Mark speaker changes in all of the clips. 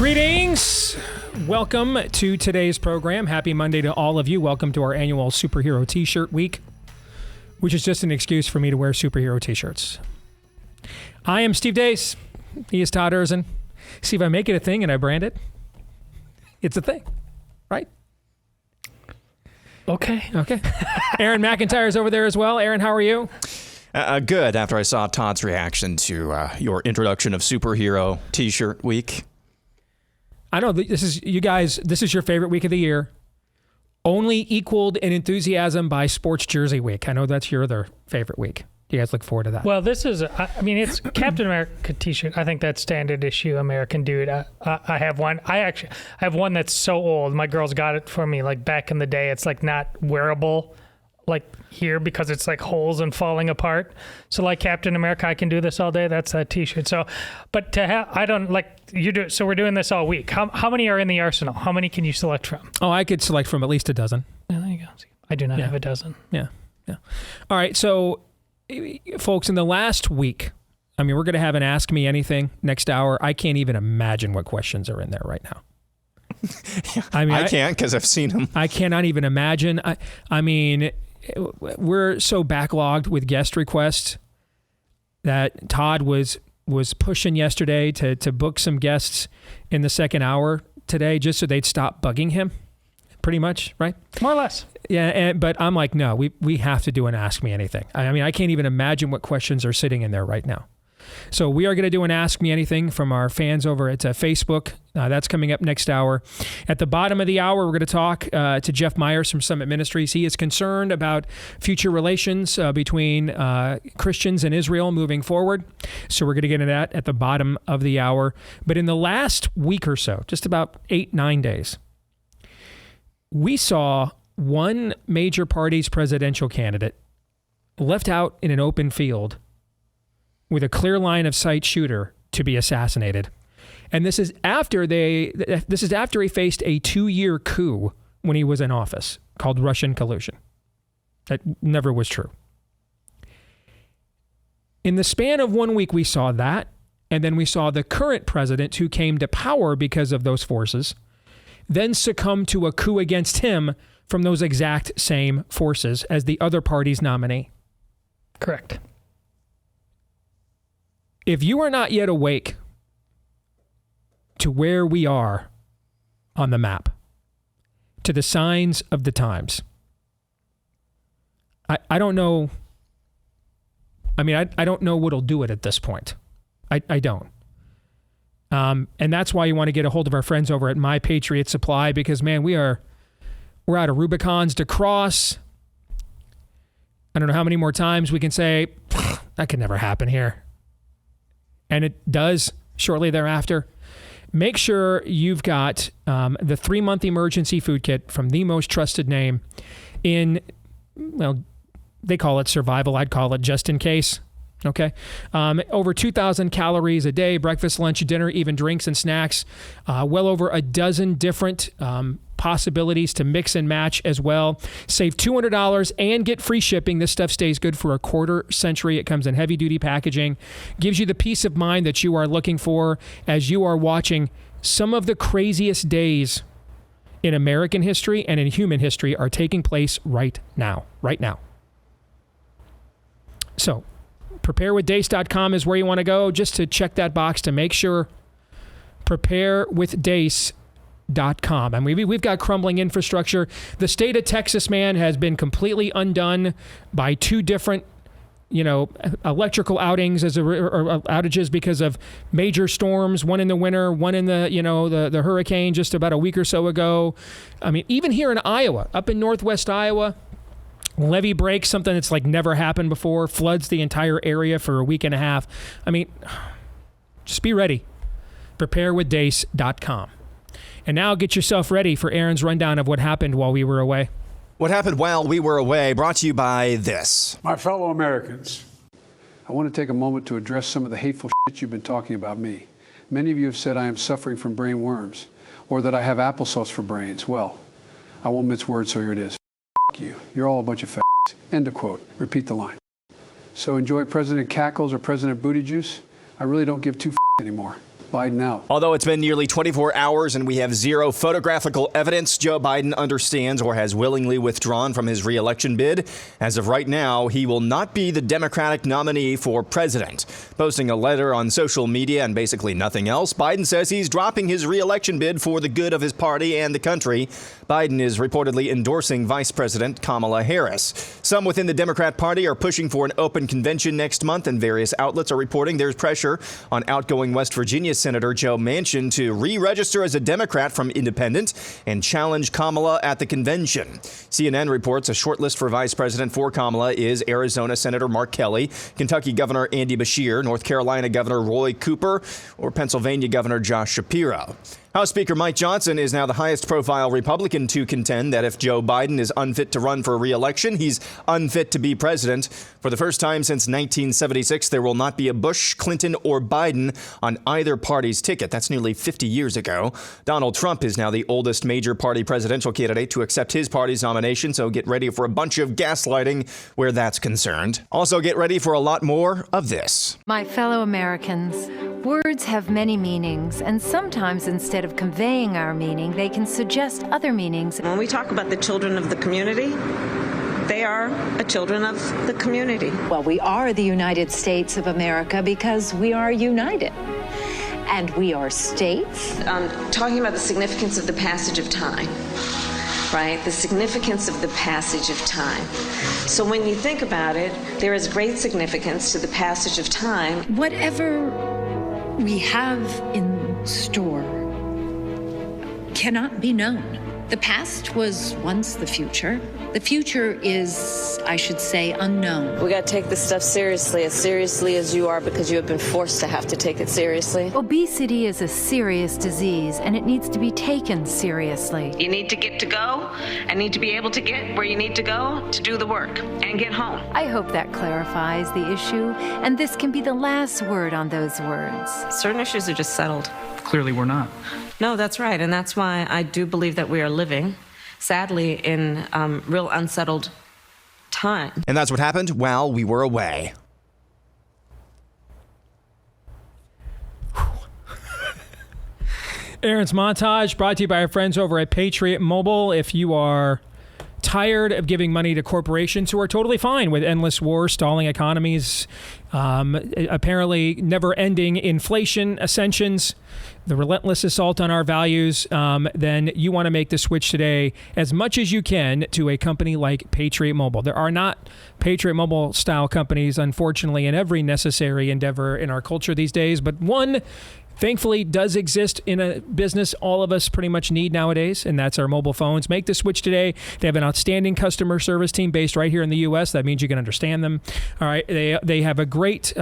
Speaker 1: Greetings. Welcome to today's program. Happy Monday to all of you. Welcome to our annual Superhero T-shirt week, which is just an excuse for me to wear superhero T-shirts. I am Steve Deace. He is Todd Erzin. See, if I make it a thing and I brand it, it's a thing, right?
Speaker 2: Okay.
Speaker 1: Aaron McIntyre's over there as well. Aaron, how are you?
Speaker 3: Good. After I saw Todd's reaction to your introduction of Superhero T-shirt week.
Speaker 1: I know this is your favorite week of the year. Only equaled in enthusiasm by Sports Jersey Week. I know that's your other favorite week. You guys look forward to that.
Speaker 2: Well, this is, it's Captain America T-shirt. I think that's standard issue American Dude. I have one. I have one that's so old. My girls got it for me like back in the day. It's like not wearable like here because it's like holes and falling apart. So like Captain America, I can do this all day. That's a T-shirt. So, but to have, I don't like you do. So we're doing this all week. How many are in the arsenal? How many can you select from?
Speaker 1: Oh, I could select from at least a dozen.
Speaker 2: Yeah, there you go. I do not have a dozen.
Speaker 1: Yeah. All right. So, folks, in the last week, we're going to have an Ask Me Anything next hour. I can't even imagine what questions are in there right now.
Speaker 3: I can't because I've seen them.
Speaker 1: I cannot even imagine. We're so backlogged with guest requests that Todd was pushing yesterday to book some guests in the second hour today just so they'd stop bugging him, pretty much, right?
Speaker 2: More or less.
Speaker 1: Yeah, but I'm like, no, we have to do an Ask Me Anything. I can't even imagine what questions are sitting in there right now. So we are going to do an Ask Me Anything from our fans over at Facebook. That's coming up next hour. At the bottom of the hour, we're going to talk to Jeff Myers from Summit Ministries. He is concerned about future relations between Christians and Israel moving forward. So we're going to get into that at the bottom of the hour. But in the last week or so, just about 8-9 days, we saw one major party's presidential candidate left out in an open field with a clear line of sight shooter to be assassinated. And this is after he faced a 2-year coup when he was in office called Russian collusion. That never was true. In the span of 1 week, we saw that, and then we saw the current president who came to power because of those forces, then succumb to a coup against him from those exact same forces as the other party's nominee.
Speaker 2: Correct.
Speaker 1: If you are not yet awake to where we are on the map, to the signs of the times, I don't know. I don't know what'll do it at this point. I don't. And that's why you want to get a hold of our friends over at My Patriot Supply, because, man, we're out of Rubicons to cross. I don't know how many more times we can say, that could never happen here. And it does shortly thereafter. Make sure you've got the 3-month emergency food kit from the most trusted name in, well, they call it survival. I'd call it just in case. Okay. Over 2,000 calories a day, breakfast, lunch, dinner, even drinks and snacks. Well over a dozen different possibilities to mix and match as well. Save $200 and get free shipping. This stuff stays good for a quarter century. It comes in heavy duty packaging. Gives you the peace of mind that you are looking for as you are watching some of the craziest days in American history and in human history are taking place right now. So, preparewithdace.com is where you want to go just to check that box to make sure. Preparewithdace.com. We've got crumbling infrastructure. The state of Texas, man, has been completely undone by 2 different, electrical outings or outages because of major storms. One in the winter, one in the hurricane just about a week or so ago. Even here in Iowa, up in northwest Iowa, levee breaks, something that's like never happened before, floods the entire area for a week and a half. Just be ready. Preparewithdace.com. And now get yourself ready for Aaron's rundown of what happened while we were away.
Speaker 3: What happened while we were away, brought to you by this.
Speaker 4: My fellow Americans, I want to take a moment to address some of the hateful shit you've been talking about me. Many of you have said I am suffering from brain worms, or that I have applesauce for brains. Well, I won't mince words, so here it is. You. You're all a bunch of f***s. End of quote. Repeat the line. So enjoy President Cackles or President Booty Juice. I really don't give 2 f***s anymore. Biden out.
Speaker 3: Although it's been nearly 24 hours and we have zero photographical evidence, Joe Biden understands or has willingly withdrawn from his re-election bid. As of right now, he will not be the Democratic nominee for president. Posting a letter on social media and basically nothing else, Biden says he's dropping his re-election bid for the good of his party and the country. Biden is reportedly endorsing Vice President Kamala Harris. Some within the Democrat Party are pushing for an open convention next month, and various outlets are reporting there's pressure on outgoing West Virginia Senator Joe Manchin to re-register as a Democrat from Independent and challenge Kamala at the convention. CNN reports a short list for vice president for Kamala is Arizona Senator Mark Kelly, Kentucky Governor Andy Beshear, North Carolina Governor Roy Cooper, or Pennsylvania Governor Josh Shapiro. House Speaker Mike Johnson is now the highest-profile Republican to contend that if Joe Biden is unfit to run for re-election, he's unfit to be president. For the first time since 1976, there will not be a Bush, Clinton, or Biden on either party's ticket. That's nearly 50 years ago. Donald Trump is now the oldest major party presidential candidate to accept his party's nomination, so get ready for a bunch of gaslighting where that's concerned. Also, get ready for a lot more of this.
Speaker 5: My fellow Americans, words have many meanings, and sometimes instead of conveying our meaning, they can suggest other meanings.
Speaker 6: When we talk about the children of the community, they are children of the community.
Speaker 5: Well, we are the United States of America because we are united. And we are states.
Speaker 6: Talking about the significance of the passage of time, right? The significance of the passage of time. So when you think about it, there is great significance to the passage of time.
Speaker 7: Whatever we have in store cannot be known. The past was once the future. The future is, I should say, unknown.
Speaker 8: We got to take this stuff seriously as you are, because you have been forced to have to take it seriously.
Speaker 5: Obesity is a serious disease, and it needs to be taken seriously.
Speaker 6: You need to get to go and need to be able to get where you need to go to do the work and get home.
Speaker 5: I hope that clarifies the issue, and this can be the last word on those words.
Speaker 6: Certain issues are just settled.
Speaker 9: Clearly we're not.
Speaker 6: No, that's right. And that's why I do believe that we are living, sadly, in real unsettled time.
Speaker 3: And that's what happened while we were away.
Speaker 1: Aaron's Montage brought to you by our friends over at Patriot Mobile. If you are tired of giving money to corporations who are totally fine with endless wars, stalling economies, apparently never-ending inflation ascensions, the relentless assault on our values, then you want to make the switch today as much as you can to a company like Patriot Mobile. There are not Patriot Mobile-style companies, unfortunately, in every necessary endeavor in our culture these days, but one thankfully does exist in a business all of us pretty much need nowadays, and that's our mobile phones. Make the switch today. They have an outstanding customer service team based right here in the U.S. That means you can understand them. All right, they have a great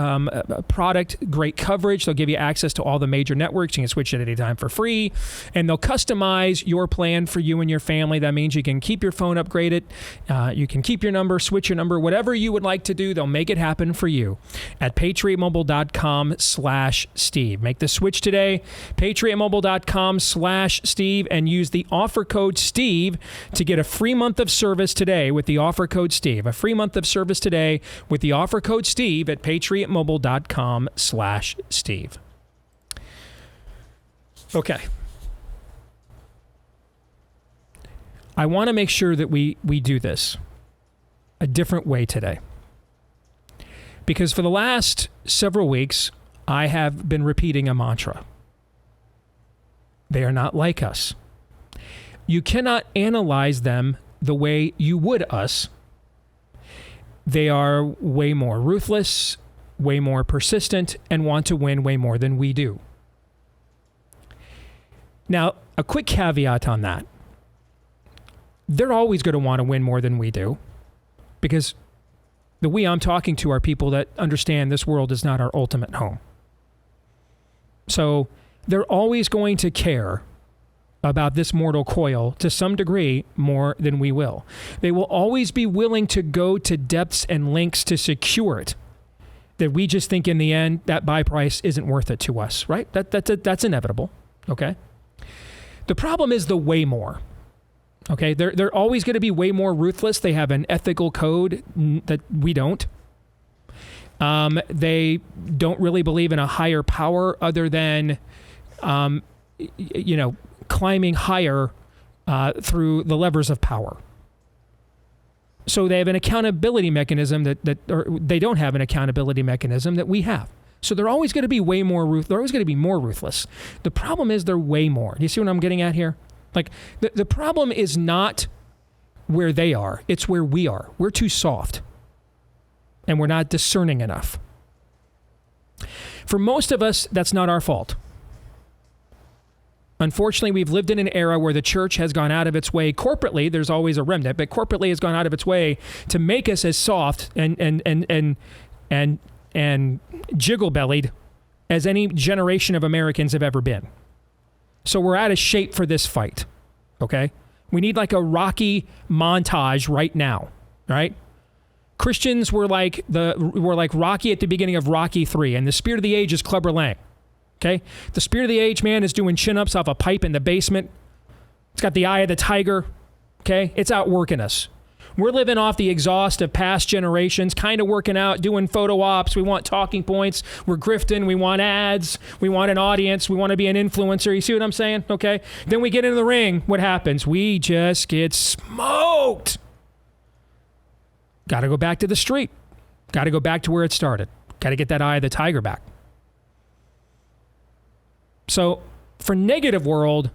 Speaker 1: product, great coverage. They'll give you access to all the major networks. You can switch at any time for free, and they'll customize your plan for you and your family. That means you can keep your phone upgraded. You can keep your number, switch your number, whatever you would like to do. They'll make it happen for you at patriotmobile.com/Steve. Make the switch today, patriotmobile.com/Steve, and use the offer code Steve to get a free month of service today with the offer code Steve. A free month of service today with the offer code Steve at patriotmobile.com/Steve. Okay. I want to make sure that we do this a different way today. Because for the last several weeks, I have been repeating a mantra. They are not like us. You cannot analyze them the way you would us. They are way more ruthless, way more persistent, and want to win way more than we do. Now, a quick caveat on that. They're always going to want to win more than we do, because the we I'm talking to are people that understand this world is not our ultimate home. So they're always going to care about this mortal coil to some degree more than we will. They will always be willing to go to depths and lengths to secure it, that we just think in the end that buy price isn't worth it to us, right? That's inevitable, okay? The problem is the way more. Okay, they're always going to be way more ruthless. They have an ethical code that we don't. They don't really believe in a higher power other than climbing higher through the levers of power. So they have an accountability mechanism or they don't have an accountability mechanism that we have. So they're always going to be they're always going to be more ruthless. The problem is they're way more. Do you see what I'm getting at here? Like the problem is not where they are, it's where we are. We're too soft. And we're not discerning enough. For most of us, that's not our fault. Unfortunately, we've lived in an era where the church has gone out of its way. Corporately, there's always a remnant, but corporately has gone out of its way to make us as soft and jiggle-bellied as any generation of Americans have ever been. So we're out of shape for this fight, okay? We need like a Rocky montage right now, right? Christians were like Rocky at the beginning of Rocky 3, and the spirit of the age is Clubber Lang. Okay? The spirit of the age, man, is doing chin-ups off a pipe in the basement. It's got the eye of the tiger. Okay? It's outworking us. We're living off the exhaust of past generations, kind of working out, doing photo ops. We want talking points. We're grifting. We want ads. We want an audience. We want to be an influencer. You see what I'm saying? Okay? Then we get into the ring. What happens? We just get smoked. Got to go back to the street. Got to go back to where it started. Got to get that eye of the tiger back. So for negative world,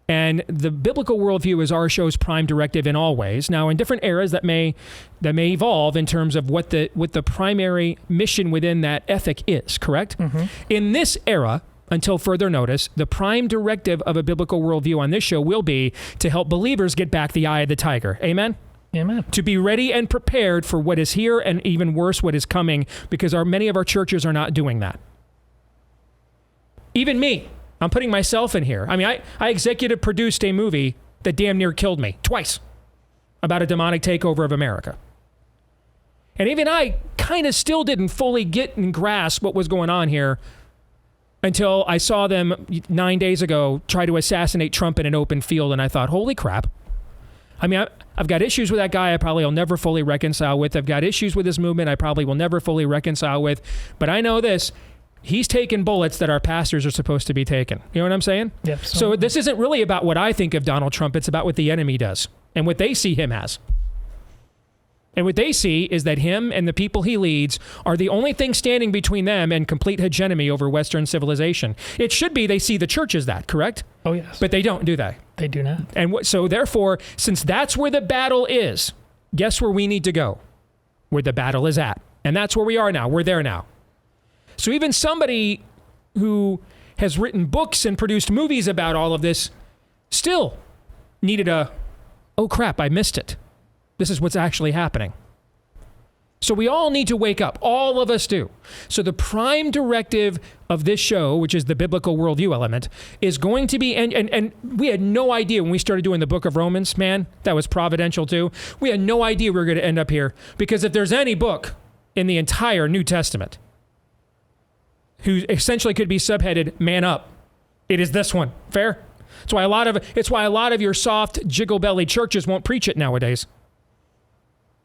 Speaker 1: and the biblical worldview is our show's prime directive in all ways. Now, in different eras, that may evolve in terms of what the primary mission within that ethic is, correct? Mm-hmm. In this era, until further notice, the prime directive of a biblical worldview on this show will be to help believers get back the eye of the tiger. Amen?
Speaker 2: Amen.
Speaker 1: To be ready and prepared for what is here and even worse, what is coming, because many of our churches are not doing that. Even me, I'm putting myself in here. I mean, I executive produced a movie that damn near killed me twice about a demonic takeover of America. And even I kind of still didn't fully get and grasp what was going on here until I saw them 9 days ago try to assassinate Trump in an open field. And I thought, holy crap. I mean, I've got issues with that guy I probably will never fully reconcile with. I've got issues with this movement I probably will never fully reconcile with. But I know this. He's taking bullets that our pastors are supposed to be taking. You know what I'm saying?
Speaker 2: Yep.
Speaker 1: So this isn't really about what I think of Donald Trump. It's about what the enemy does and what they see him as. And what they see is that him and the people he leads are the only thing standing between them and complete hegemony over Western civilization. It should be they see the church as that, correct?
Speaker 2: Oh, yes.
Speaker 1: But they don't, do they?
Speaker 2: They do not.
Speaker 1: And so therefore, since that's where the battle is, guess where we need to go? Where the battle is at. And that's where we are now. We're there now. So even somebody who has written books and produced movies about all of this still needed oh crap, I missed it. This is what's actually happening. So we all need to wake up. All of us do. So the prime directive of this show, which is the biblical worldview element, is going to be, and we had no idea when we started doing the book of Romans, man, that was providential too. We had no idea we were going to end up here, because if there's any book in the entire New Testament who essentially could be subheaded "Man Up," it is this one. Fair? It's why a lot of your soft, jiggle-bellied churches won't preach it nowadays.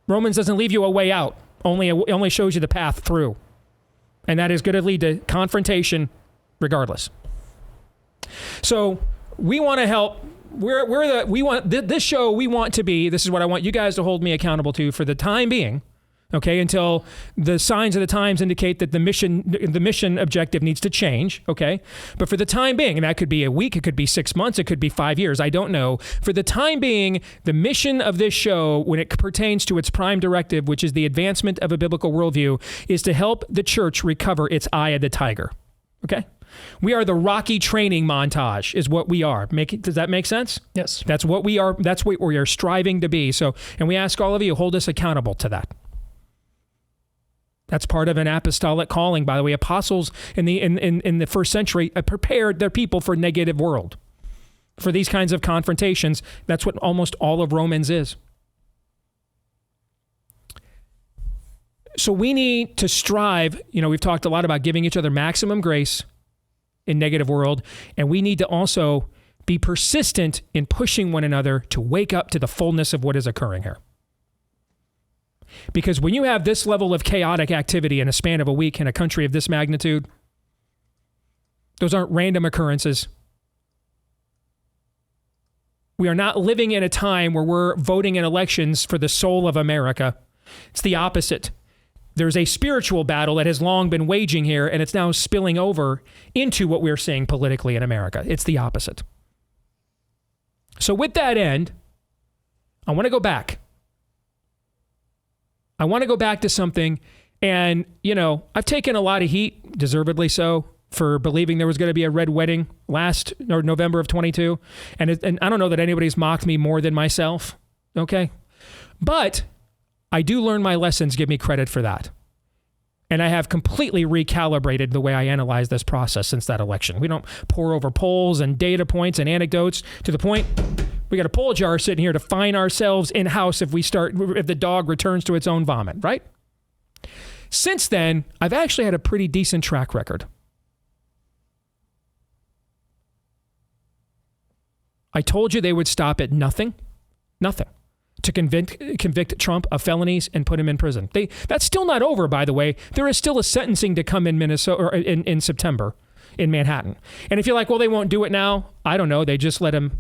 Speaker 1: Romans doesn't leave you a way out. It only shows you the path through. And that is going to lead to confrontation regardless. So we want to help. This show, we want to be, this is what I want you guys to hold me accountable to for the time being. Okay, until the signs of the times indicate that the mission objective needs to change, okay? But for the time being, and that could be a week, it could be 6 months, it could be 5 years, I don't know. For the time being, the mission of this show, when it pertains to its prime directive, which is the advancement of a biblical worldview, is to help the church recover its eye of the tiger, okay? We are the Rocky training montage is what we are. Does that make sense?
Speaker 2: Yes.
Speaker 1: That's what we are. That's what we are striving to be. So, and we ask all of you, hold us accountable to that. That's part of an apostolic calling, by the way. Apostles in the first century prepared their people for negative world, for these kinds of confrontations. That's what almost all of Romans is. So we need to strive. We've talked a lot about giving each other maximum grace in negative world, and we need to also be persistent in pushing one another to wake up to the fullness of what is occurring here. Because when you have this level of chaotic activity in a span of a week in a country of this magnitude, Those aren't random occurrences. We are not living in a time where we're voting in elections for the soul of America. It's the opposite. There's a spiritual battle that has long been waging here, and it's now spilling over into what we're seeing politically in America. It's the opposite. So with that end, I want to go back. I want to go back to something, and, you know, I've taken a lot of heat, deservedly so, for believing there was going to be a red wedding November of 22. And I don't know that anybody's mocked me more than myself, okay? But I do learn my lessons, give me credit for that. And I have completely recalibrated the way I analyze this process since that election. We don't pour over polls and data points and anecdotes to the point we got a poll jar sitting here to find ourselves in-house if the dog returns to its own vomit, right? Since then, I've actually had a pretty decent track record. I told you they would stop at nothing to convict Trump of felonies and put him in prison. That's still not over, by the way. There is still a sentencing to come in Minnesota or in September in Manhattan. And if you're like, well, they won't do it now, I don't know. They just let him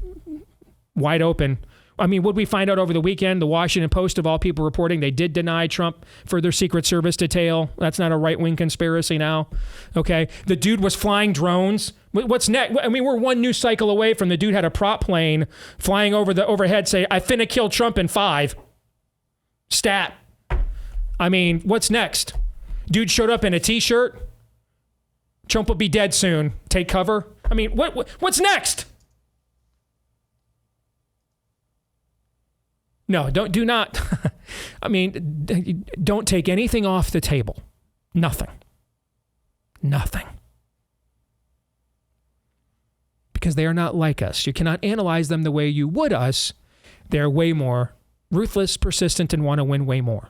Speaker 1: wide open. I mean, would we find out over the weekend? The Washington Post, of all people, reporting they did deny Trump further Secret Service detail. That's not a right-wing conspiracy now. Okay. The dude was flying drones. What's next? I mean, we're one news cycle away from the dude had a prop plane flying over the overhead say, I finna kill Trump in 5. Stat. I mean, what's next? Dude showed up in a t-shirt. Trump will be dead soon. Take cover. I mean, what's next? No, do not. I mean, don't take anything off the table. Nothing. Because they are not like us. You cannot analyze them the way you would us. They're way more ruthless, persistent, and want to win way more.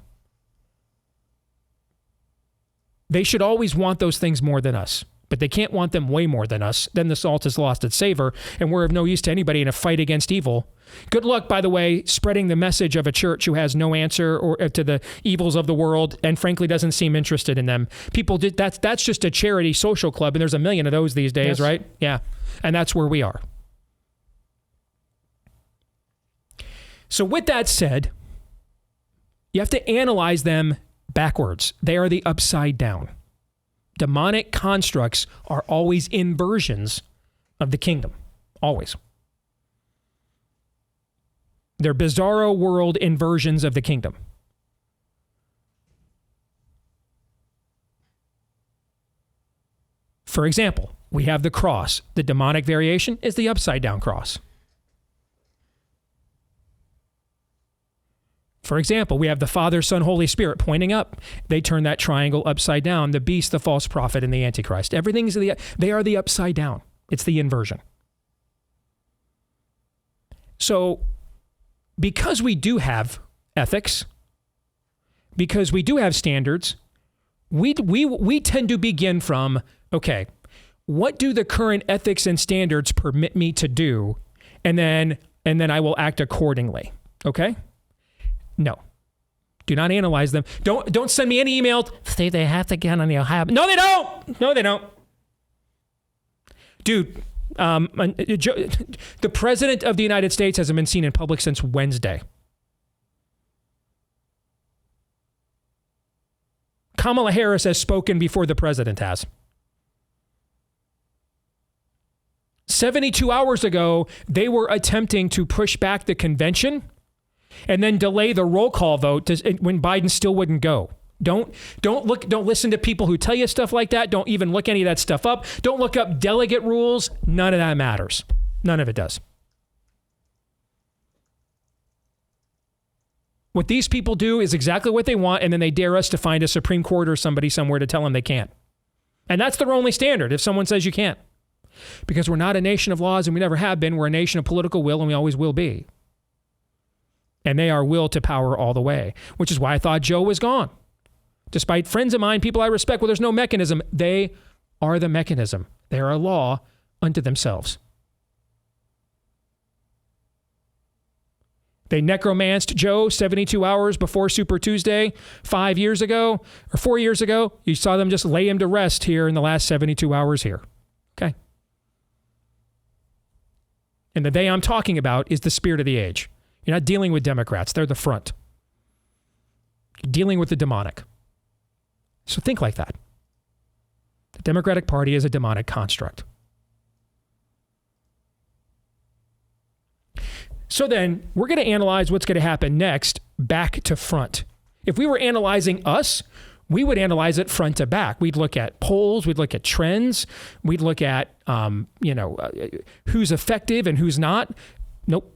Speaker 1: They should always want those things more than us. But they can't want them way more than us. Then the salt has lost its savor, and we're of no use to anybody in a fight against evil. Good luck, by the way, spreading the message of a church who has no answer to the evils of the world and frankly doesn't seem interested in them. People that's just a charity social club, and there's a million of those these days, yes. Right? Yeah. And that's where we are. So with that said, you have to analyze them backwards. They are the upside down. Demonic constructs are always inversions of the kingdom. Always. They're bizarro world inversions of the kingdom. For example, we have the cross. The demonic variation is the upside down cross. For example, we have the Father, Son, Holy Spirit pointing up. They turn that triangle upside down. The beast, the false prophet, and the Antichrist. They are the upside down. It's the inversion. So, because we do have ethics, because we do have standards, we tend to begin from, okay, what do the current ethics and standards permit me to do? And then I will act accordingly. Okay? No. Do not analyze them. Don't send me any email. Steve, they have to get on the Ohio. No, they don't. No, they don't. Dude, the President of the United States hasn't been seen in public since Wednesday. Kamala Harris has spoken before the President has. 72 hours ago, they were attempting to push back the convention and then delay the roll call vote when Biden still wouldn't go. Don't listen to people who tell you stuff like that. Don't even look any of that stuff up. Don't look up delegate rules. None of that matters. None of it does. What these people do is exactly what they want, and then they dare us to find a Supreme Court or somebody somewhere to tell them they can't. And that's their only standard if someone says you can't. Because we're not a nation of laws, and we never have been. We're a nation of political will, and we always will be. And they are will to power all the way, which is why I thought Joe was gone. Despite friends of mine, people I respect, well, there's no mechanism. They are the mechanism. They are a law unto themselves. They necromanced Joe 72 hours before Super Tuesday 5 years ago or 4 years ago. You saw them just lay him to rest here in the last 72 hours here. Okay? And the they I'm talking about is the spirit of the age. You're not dealing with Democrats. They're the front. You're dealing with the demonic. So think like that. The Democratic Party is a demonic construct. So then we're going to analyze what's going to happen next back to front. If we were analyzing us, we would analyze it front to back. We'd look at polls. We'd look at trends. We'd look at, who's effective and who's not. Nope.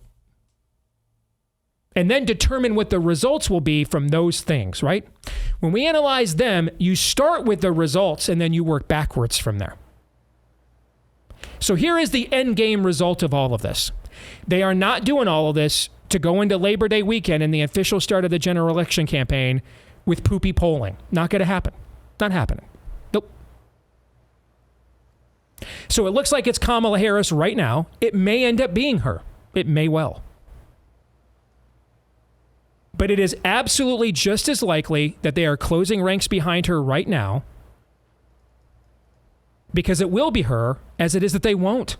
Speaker 1: And then determine what the results will be from those things, right? When we analyze them, you start with the results and then you work backwards from there. So here is the end game result of all of this. They are not doing all of this to go into Labor Day weekend and the official start of the general election campaign with poopy polling. Not going to happen. Not happening. Nope. So it looks like it's Kamala Harris right now. It may end up being her. It may well. But it is absolutely just as likely that they are closing ranks behind her right now, because it will be her, as it is that they won't.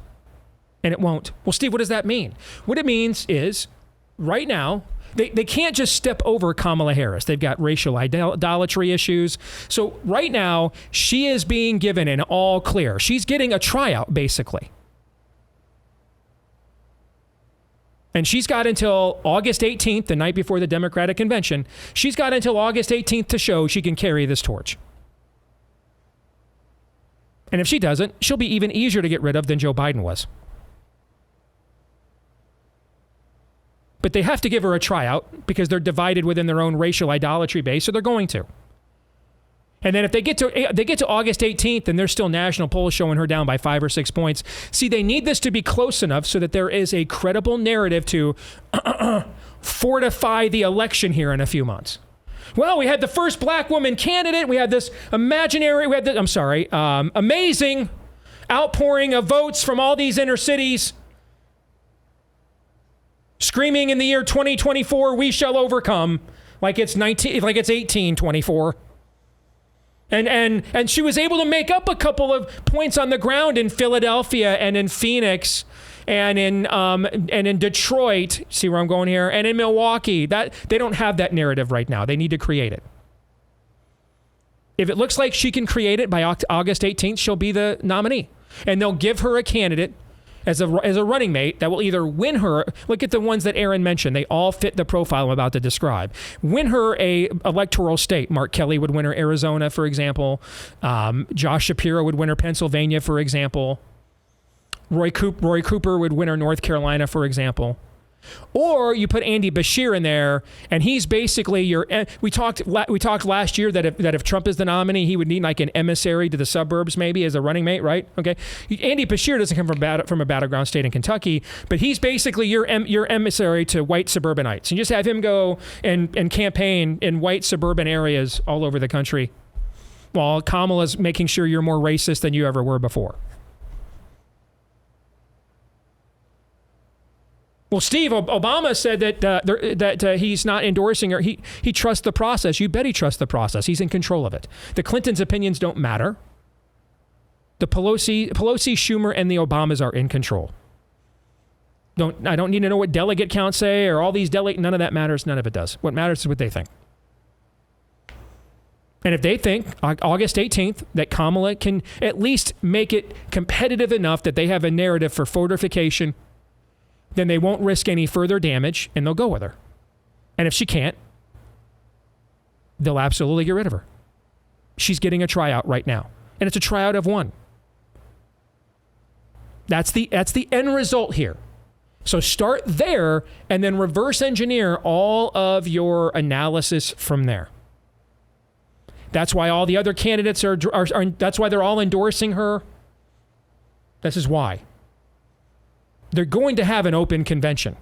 Speaker 1: And it won't. Well, Steve, what does that mean? What it means is, right now, they can't just step over Kamala Harris. They've got racial idolatry issues. So right now, she is being given an all clear. She's getting a tryout, basically. And she's got until August 18th, the night before the Democratic convention, she's got until August 18th to show she can carry this torch. And if she doesn't, she'll be even easier to get rid of than Joe Biden was. But they have to give her a tryout because they're divided within their own racial idolatry base, so they're going to. And then if they get to August 18th and there's still national polls showing her down by 5 or 6 points, see, they need this to be close enough so that there is a credible narrative to fortify the election here in a few months. Well, we had the first black woman candidate. We had this amazing outpouring of votes from all these inner cities, screaming in the year 2024, we shall overcome, like it's 1824. And she was able to make up a couple of points on the ground in Philadelphia and in Phoenix and in Detroit. See where I'm going here? And in Milwaukee. That they don't have that narrative right now. They need to create it. If it looks like she can create it by August 18th, she'll be the nominee. And they'll give her a candidate as a running mate that will either win her. Look at the ones that Aaron mentioned. They all fit the profile I'm about to describe. Win her a electoral state. Mark Kelly would win her Arizona, for example. Josh Shapiro would win her Pennsylvania, for example. Roy Cooper would win her North Carolina, for example. Or you put Andy Beshear in there, and he's basically your. We talked last year that if Trump is the nominee, he would need like an emissary to the suburbs, maybe as a running mate, right? Okay, Andy Beshear doesn't come from a battleground state in Kentucky, but he's basically your emissary to white suburbanites. You just have him go and campaign in white suburban areas all over the country, while Kamala's making sure you're more racist than you ever were before. Well, Steve, Obama said that he's not endorsing her. He trusts the process. You bet he trusts the process. He's in control of it. The Clintons' opinions don't matter. The Pelosi, Schumer, and the Obamas are in control. I don't need to know what delegate counts say or all these none of that matters. None of it does. What matters is what they think. And if they think August 18th that Kamala can at least make it competitive enough that they have a narrative for fortification, then they won't risk any further damage, and they'll go with her. And if she can't, they'll absolutely get rid of her. She's getting a tryout right now, and it's a tryout of one. That's the end result here. So start there, and then reverse engineer all of your analysis from there. That's why all the other candidates are that's why they're all endorsing her. This is why. They're going to have an open convention.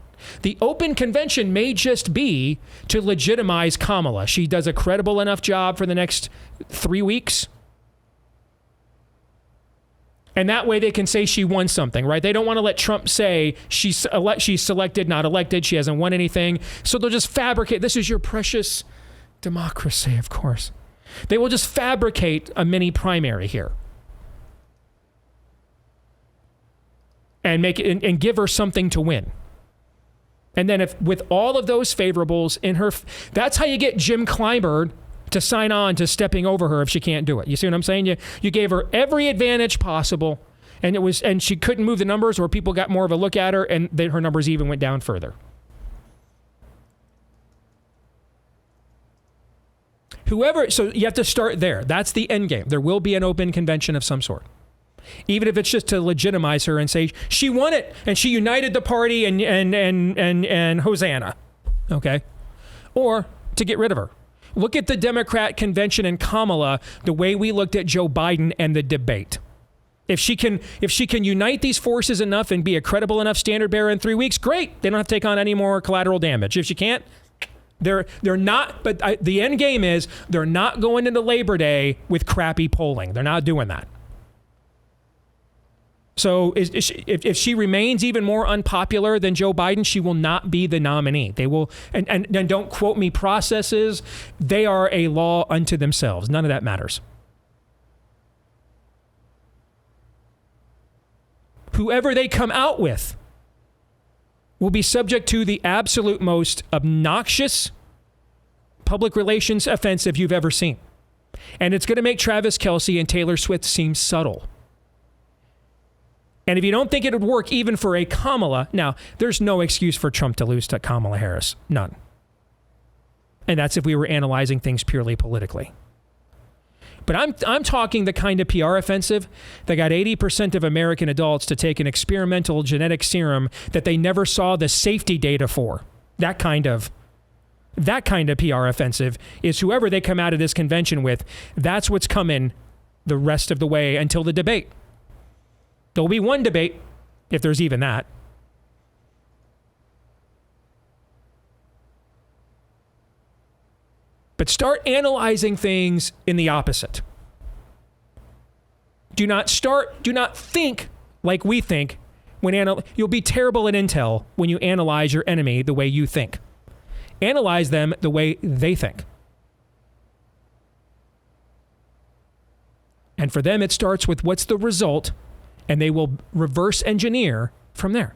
Speaker 1: The open convention may just be to legitimize Kamala. She does a credible enough job for the next 3 weeks. And that way they can say she won something, right? They don't want to let Trump say she's selected, not elected. She hasn't won anything. So they'll just fabricate. This is your precious democracy, of course. They will just fabricate a mini primary here. and make it and give her something to win. And then if with all of those favorables in her, that's how you get Jim Clyburn to sign on to stepping over her if she can't do it. You see what I'm saying? You gave her every advantage possible, and she couldn't move the numbers, or people got more of a look at her, and her numbers even went down further. So you have to start there. That's the end game. There will be an open convention of some sort. Even if it's just to legitimize her and say she won it and she united the party and Hosanna. Okay? Or to get rid of her. Look at the Democrat convention and Kamala the way we looked at Joe Biden and the debate. If she can unite these forces enough and be a credible enough standard bearer in 3 weeks, great. They don't have to take on any more collateral damage. If she can't, they're not. But the end game is they're not going into Labor Day with crappy polling. They're not doing that. So if she remains even more unpopular than Joe Biden, she will not be the nominee. They will, and don't quote me processes. They are a law unto themselves. None of that matters. Whoever they come out with will be subject to the absolute most obnoxious public relations offensive you've ever seen. And it's going to make Travis Kelce and Taylor Swift seem subtle. And if you don't think it would work even for a Kamala, now, there's no excuse for Trump to lose to Kamala Harris. None. And that's if we were analyzing things purely politically. But I'm talking the kind of PR offensive that got 80% of American adults to take an experimental genetic serum that they never saw the safety data for. That kind of PR offensive is whoever they come out of this convention with. That's what's coming the rest of the way until the debate. There'll be one debate, if there's even that. But start analyzing things in the opposite. Do not think like we think you'll be terrible at intel when you analyze your enemy the way you think. Analyze them the way they think. And for them, it starts with what's the result, and they will reverse engineer from there.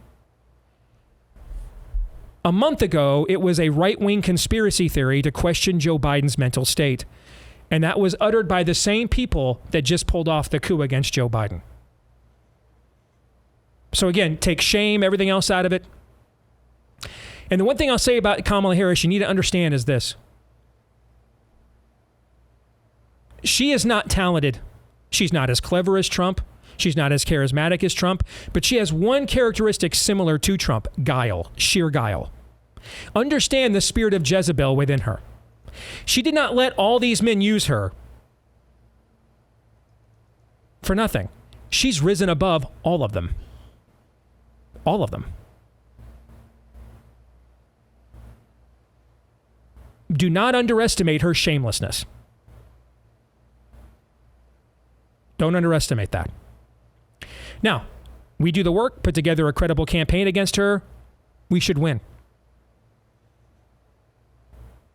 Speaker 1: A month ago, it was a right-wing conspiracy theory to question Joe Biden's mental state. And that was uttered by the same people that just pulled off the coup against Joe Biden. So again, take shame, everything else out of it. And the one thing I'll say about Kamala Harris you need to understand is this. She is not talented. She's not as clever as Trump. She's not as charismatic as Trump. But she has one characteristic similar to Trump: guile, sheer guile. Understand the spirit of Jezebel within her. She did not let all these men use her for nothing. She's risen above all of them. All of them. Do not underestimate her shamelessness. Don't underestimate that. Now, we do the work, put together a credible campaign against her. We should win.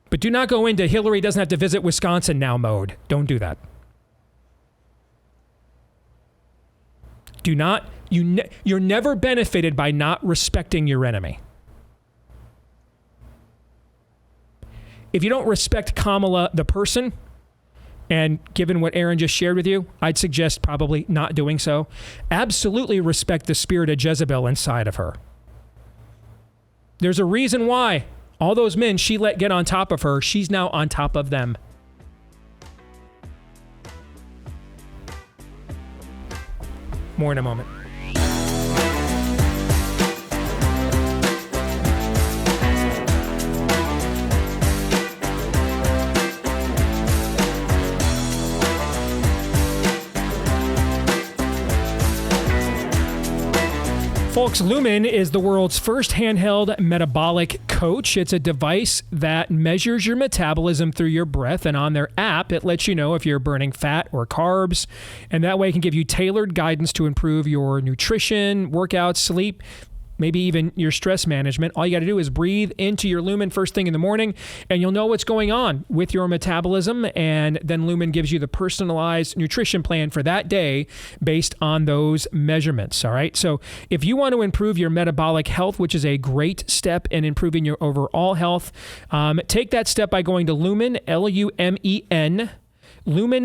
Speaker 1: But do not go into Hillary doesn't have to visit Wisconsin now mode. Don't do that. Do not. You're never benefited by not respecting your enemy. If you don't respect Kamala the person, and given what Aaron just shared with you, I'd suggest probably not doing so. Absolutely respect the spirit of Jezebel inside of her. There's a reason why all those men she let get on top of her, she's now on top of them. More in a moment. Folks, Lumen is the world's first handheld metabolic coach. It's a device that measures your metabolism through your breath, and on their app, it lets you know if you're burning fat or carbs, and that way it can give you tailored guidance to improve your nutrition, workout, sleep, maybe even your stress management. All you got to do is breathe into your Lumen first thing in the morning, and you'll know what's going on with your metabolism. And then Lumen gives you the personalized nutrition plan for that day based on those measurements. All right. So if you want to improve your metabolic health, which is a great step in improving your overall health, take that step by going to Lumen, Lumen,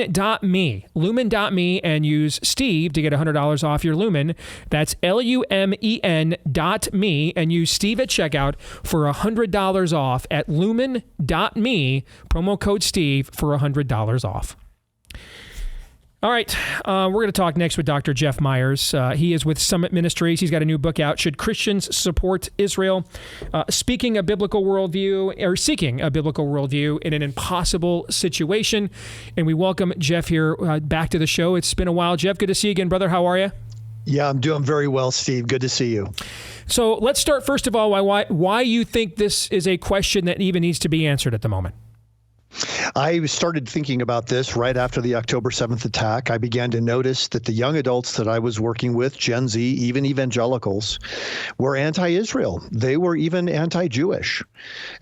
Speaker 1: lumen.me, and use Steve to get $100 off your Lumen. That's lumen.me, and use Steve at checkout for $100 off at lumen.me, promo code Steve for $100 off. All right, we're going to talk next with Dr. Jeff Myers. He is with Summit Ministries. He's got a new book out, Should Christians Support Israel? Seeking a biblical worldview in an impossible situation. And we welcome Jeff here back to the show. It's been a while. Jeff, good to see you again, brother. How are you?
Speaker 9: Yeah, I'm doing very well, Steve. Good to see you.
Speaker 1: So let's start, first of all, why you think this is a question that even needs to be answered at the moment.
Speaker 9: I started thinking about this right after the October 7th attack. I began to notice that the young adults that I was working with, Gen Z, even evangelicals, were anti-Israel. They were even anti-Jewish.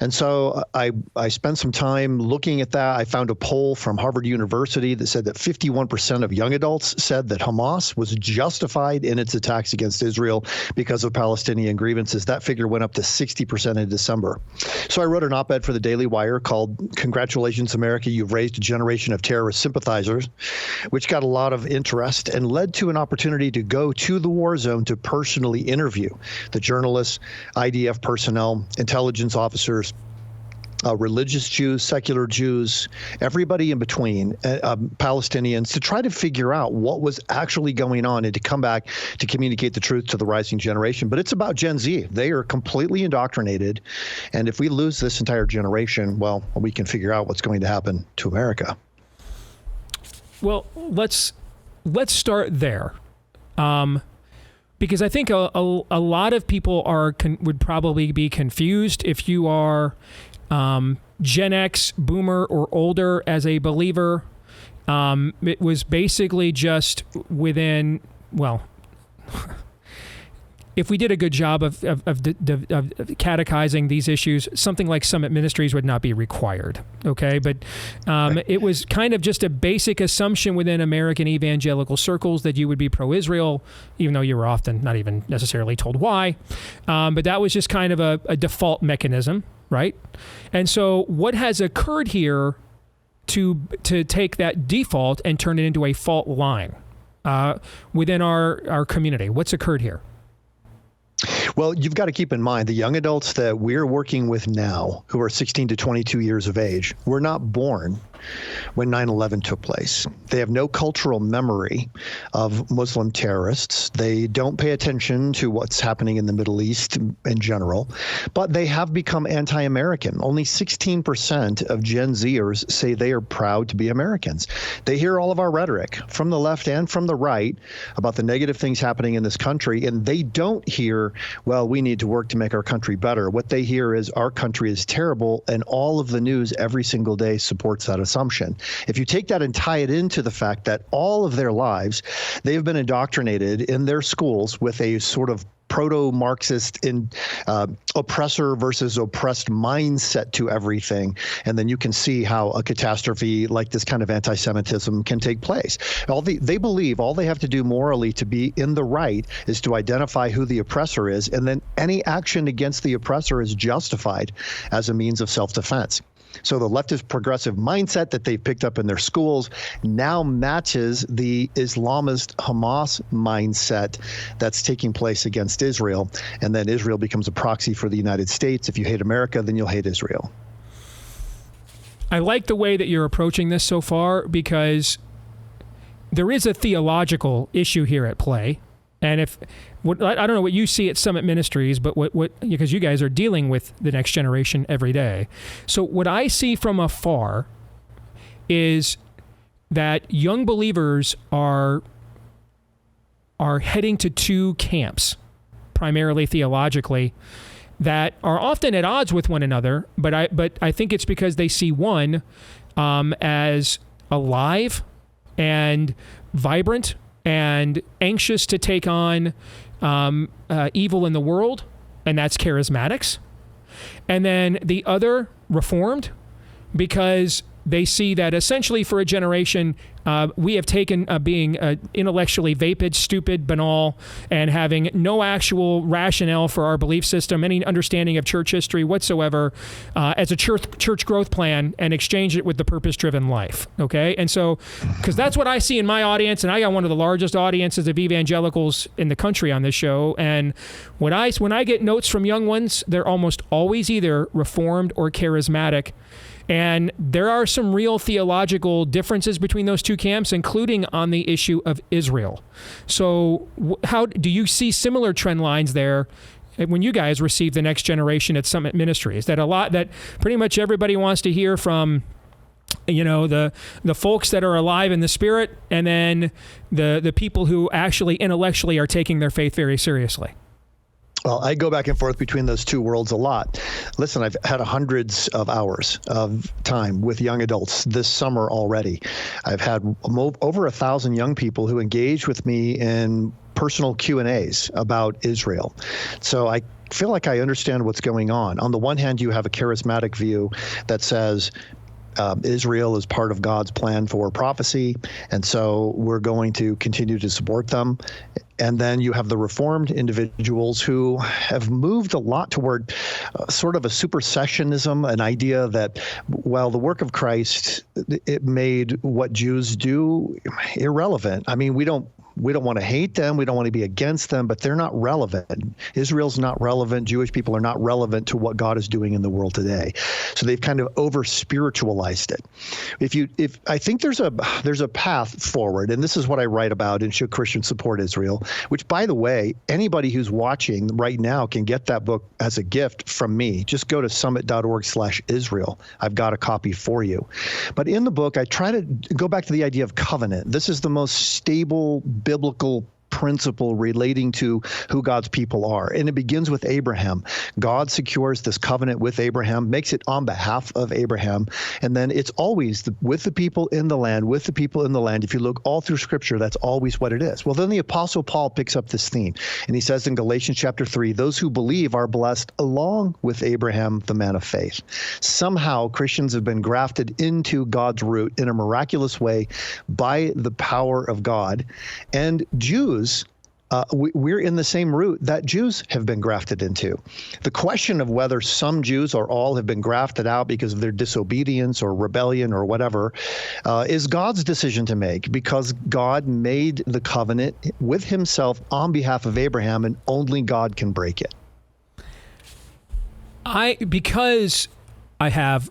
Speaker 9: And so I spent some time looking at that. I found a poll from Harvard University that said that 51% of young adults said that Hamas was justified in its attacks against Israel because of Palestinian grievances. That figure went up to 60% in December. So I wrote an op-ed for the Daily Wire called "Congratulations, America, you've raised a generation of terrorist sympathizers," which got a lot of interest and led to an opportunity to go to the war zone to personally interview the journalists, IDF personnel, intelligence officers, religious Jews, secular Jews, everybody in between, Palestinians, to try to figure out what was actually going on and to come back to communicate the truth to the rising generation. But it's about Gen Z. They are completely indoctrinated. And if we lose this entire generation, well, we can figure out what's going to happen to America.
Speaker 1: Well, let's start there. Because I think a lot of people would probably be confused if you are Gen X, boomer, or older as a believer. It was basically just within, well, if we did a good job of catechizing these issues, something like Summit Ministries would not be required, okay? But it was kind of just a basic assumption within American evangelical circles that you would be pro-Israel, even though you were often not even necessarily told why. But that was just kind of a default mechanism, right? And so what has occurred here to take that default and turn it into a fault line within our community? What's occurred here?
Speaker 9: Well, you've got to keep in mind the young adults that we're working with now, who are 16 to 22 years of age, were not born when 9/11 took place. They have no cultural memory of Muslim terrorists. They don't pay attention to what's happening in the Middle East in general, but they have become anti-American. Only 16% of Gen Zers say they are proud to be Americans. They hear all of our rhetoric from the left and from the right about the negative things happening in this country, and they don't hear, well, we need to work to make our country better. What they hear is our country is terrible, and all of the news every single day supports that assumption. If you take that and tie it into the fact that all of their lives, they have been indoctrinated in their schools with a sort of proto-Marxist oppressor versus oppressed mindset to everything. And then you can see how a catastrophe like this kind of anti-Semitism can take place. They believe all they have to do morally to be in the right is to identify who the oppressor is, and then any action against the oppressor is justified as a means of self-defense. So the leftist progressive mindset that they've picked up in their schools now matches the Islamist Hamas mindset that's taking place against Israel. And then Israel becomes a proxy for the United States. If you hate America, then you'll hate Israel.
Speaker 1: I like the way that you're approaching this so far, because there is a theological issue here at play. And I don't know what you see at Summit Ministries, but because you guys are dealing with the next generation every day. So what I see from afar is that young believers are heading to two camps, primarily theologically, that are often at odds with one another. But I think it's because they see one as alive and vibrant and anxious to take on evil in the world, and that's charismatics. And then the other, Reformed, because they see that essentially for a generation, we have taken being intellectually vapid, stupid, banal, and having no actual rationale for our belief system, any understanding of church history whatsoever, as a church growth plan, and exchange it with the purpose-driven life. Okay, and so because that's what I see in my audience, and I got one of the largest audiences of evangelicals in the country on this show, and when I get notes from young ones, they're almost always either Reformed or charismatic. And there are some real theological differences between those two camps, including on the issue of Israel. So how do you see similar trend lines there when you guys receive the next generation at Summit Ministries? That a lot that pretty much everybody wants to hear from, the folks that are alive in the spirit, and then the people who actually intellectually are taking their faith very seriously.
Speaker 9: Well, I go back and forth between those two worlds a lot. Listen, I've had hundreds of hours of time with young adults this summer already. I've had over 1,000 young people who engage with me in personal Q&As about Israel. So I feel like I understand what's going on. On the one hand, you have a charismatic view that says Israel is part of God's plan for prophecy, and so we're going to continue to support them. And then you have the Reformed individuals who have moved a lot toward sort of a supersessionism, an idea that, well, the work of Christ, it made what Jews do irrelevant. I mean, we don't want to hate them. We don't want to be against them, but they're not relevant. Israel's not relevant. Jewish people are not relevant to what God is doing in the world today. So they've kind of over-spiritualized it. If I think there's a path forward, and this is what I write about in Should Christians Support Israel, which, by the way, anybody who's watching right now can get that book as a gift from me. Just go to summit.org/Israel. I've got a copy for you. But in the book, I try to go back to the idea of covenant. This is the most stable biblical principle relating to who God's people are. And it begins with Abraham. God secures this covenant with Abraham, makes it on behalf of Abraham. And then it's always with the people in the land, with the people in the land. If you look all through Scripture, that's always what it is. Well, then the Apostle Paul picks up this theme. And he says in Galatians chapter 3, those who believe are blessed along with Abraham, the man of faith. Somehow Christians have been grafted into God's root in a miraculous way by the power of God. And Jews, we're in the same root that Jews have been grafted into. The question of whether some Jews or all have been grafted out because of their disobedience or rebellion or whatever is God's decision to make, because God made the covenant with himself on behalf of Abraham, and only God can break it.
Speaker 1: Because I have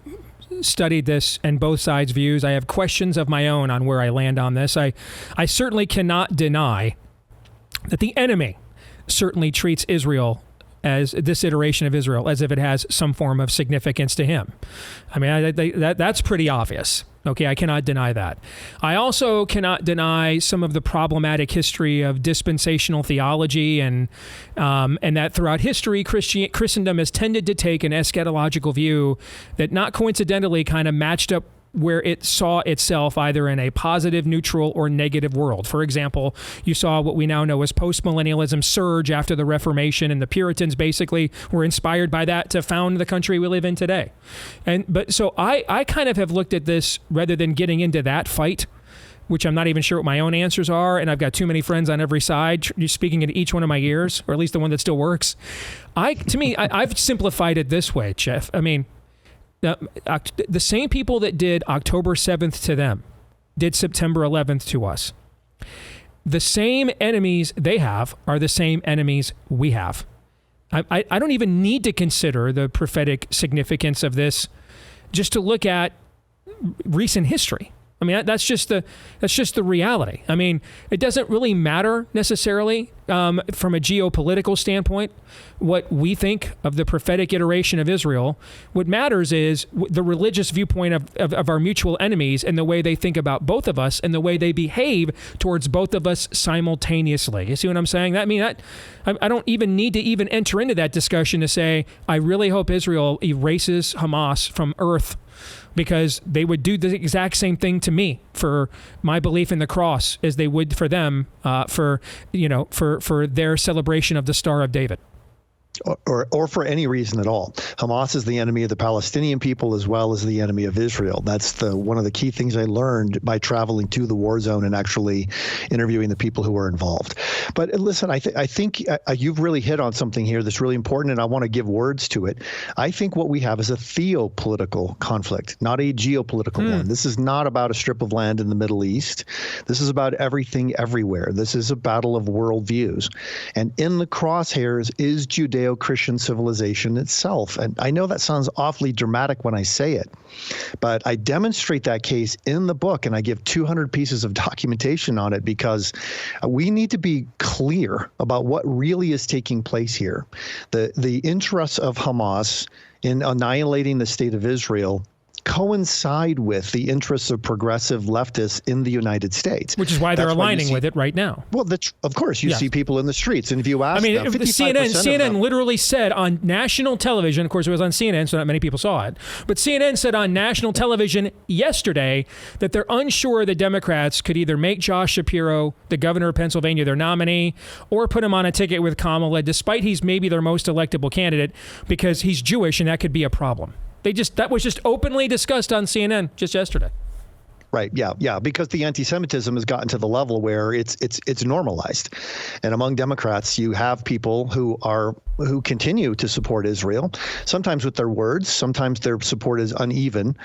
Speaker 1: studied this and both sides' views, I have questions of my own on where I land on this. I certainly cannot deny that the enemy certainly treats Israel, as this iteration of Israel, as if it has some form of significance to him. I mean, that's pretty obvious. Okay, I cannot deny that. I also cannot deny some of the problematic history of dispensational theology, and that throughout history, Christendom has tended to take an eschatological view that not coincidentally kind of matched up where it saw itself either in a positive, neutral, or negative world. For example, you saw what we now know as postmillennialism surge after the Reformation, and the Puritans basically were inspired by that to found the country we live in today. But so I kind of have looked at this, rather than getting into that fight, which I'm not even sure what my own answers are, and I've got too many friends on every side speaking into each one of my ears, or at least the one that still works. I've simplified it this way, Jeff. I mean, the same people that did October 7th to them did September 11th to us. The same enemies they have are the same enemies we have. I don't even need to consider the prophetic significance of this just to look at recent history. I mean, that's just the reality. I mean, it doesn't really matter necessarily from a geopolitical standpoint what we think of the prophetic iteration of Israel. What matters is the religious viewpoint of our mutual enemies, and the way they think about both of us, and the way they behave towards both of us simultaneously. You see what I'm saying? I don't even need to even enter into that discussion to say, I really hope Israel erases Hamas from earth because they would do the exact same thing to me for my belief in the cross as they would for them for their celebration of the Star of David.
Speaker 9: Or for any reason at all. Hamas is the enemy of the Palestinian people as well as the enemy of Israel. That's one of the key things I learned by traveling to the war zone and actually interviewing the people who were involved. But listen, I think you've really hit on something here that's really important, and I want to give words to it. I think what we have is a theopolitical conflict, not a geopolitical one. This is not about a strip of land in the Middle East. This is about everything everywhere. This is a battle of worldviews. And in the crosshairs is Judeo-Christian civilization itself. And I know that sounds awfully dramatic when I say it, but I demonstrate that case in the book, and I give 200 pieces of documentation on it because we need to be clear about what really is taking place here. The interests of Hamas in annihilating the state of Israel coincide with the interests of progressive leftists in the United States.
Speaker 1: Which is why they're aligning with it right now.
Speaker 9: Well, of course, you see people in the streets. And if you ask them,
Speaker 1: CNN literally said on national television, of course it was on CNN, so not many people saw it, but CNN said on national television yesterday that they're unsure the Democrats could either make Josh Shapiro, the governor of Pennsylvania, their nominee, or put him on a ticket with Kamala, despite he's maybe their most electable candidate, because he's Jewish and that could be a problem. That was just openly discussed on CNN just yesterday.
Speaker 9: Right. Yeah. Because the anti-Semitism has gotten to the level where it's normalized, and among Democrats, you have people who continue to support Israel, sometimes with their words, sometimes their support is uneven,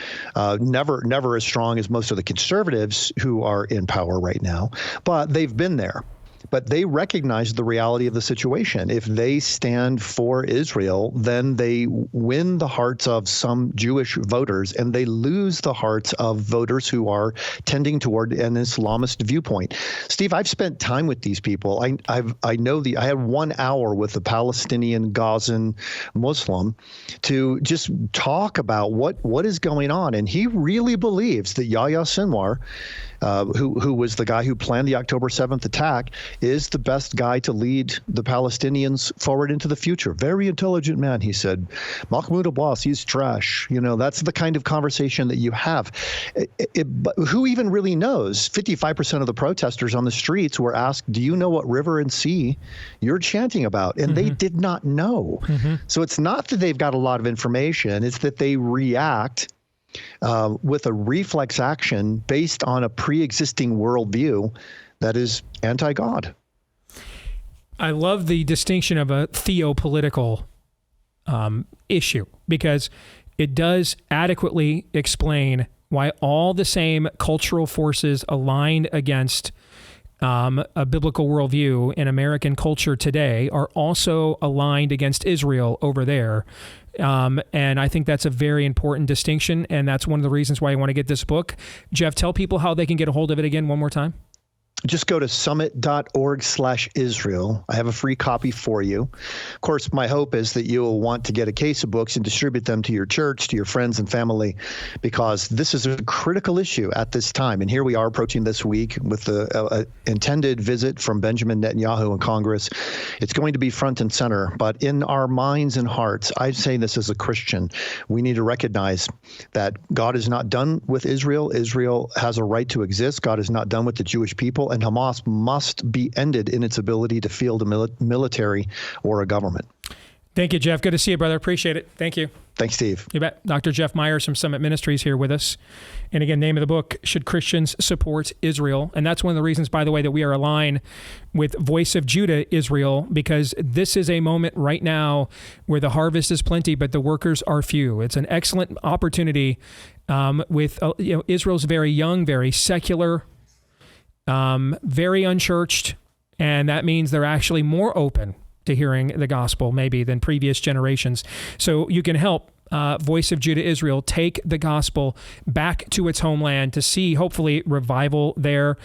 Speaker 9: never as strong as most of the conservatives who are in power right now, but they've been there. But they recognize the reality of the situation. If they stand for Israel, then they win the hearts of some Jewish voters, and they lose the hearts of voters who are tending toward an Islamist viewpoint. Steve, I've spent time with these people. I had 1 hour with a Palestinian Gazan Muslim to just talk about what is going on, and he really believes that Yahya Sinwar, who was the guy who planned the October 7th attack, is the best guy to lead the Palestinians forward into the future. Very intelligent man, he said. Mahmoud Abbas, he's trash. That's the kind of conversation that you have. But who even really knows? 55% of the protesters on the streets were asked, do you know what river and sea you're chanting about? And they did not know. So it's not that they've got a lot of information. It's that they react with a reflex action based on a pre-existing worldview that is anti-God.
Speaker 1: I love the distinction of a theopolitical issue, because it does adequately explain why all the same cultural forces aligned against a biblical worldview in American culture today are also aligned against Israel over there. And I think that's a very important distinction, and that's one of the reasons why I want to get this book. Jeff, tell people how they can get a hold of it again one more time.
Speaker 9: Just go to summit.org/Israel. I have a free copy for you. Of course, my hope is that you will want to get a case of books and distribute them to your church, to your friends and family, because this is a critical issue at this time. And here we are approaching this week with the intended visit from Benjamin Netanyahu in Congress. It's going to be front and center. But in our minds and hearts, I say this as a Christian, we need to recognize that God is not done with Israel. Israel has a right to exist. God is not done with the Jewish people. And Hamas must be ended in its ability to field a military or a government.
Speaker 1: Thank you, Jeff. Good to see you, brother. Appreciate it. Thank you.
Speaker 9: Thanks, Steve.
Speaker 1: You bet. Dr. Jeff Myers from Summit Ministries here with us. And again, name of the book, Should Christians Support Israel? And that's one of the reasons, by the way, that we are aligned with Voice of Judah Israel, because this is a moment right now where the harvest is plenty, but the workers are few. It's an excellent opportunity with Israel's very young, very secular, very unchurched, and that means they're actually more open to hearing the gospel maybe than previous generations. So you can help Voice of Judah Israel take the gospel back to its homeland to see, hopefully, revival there.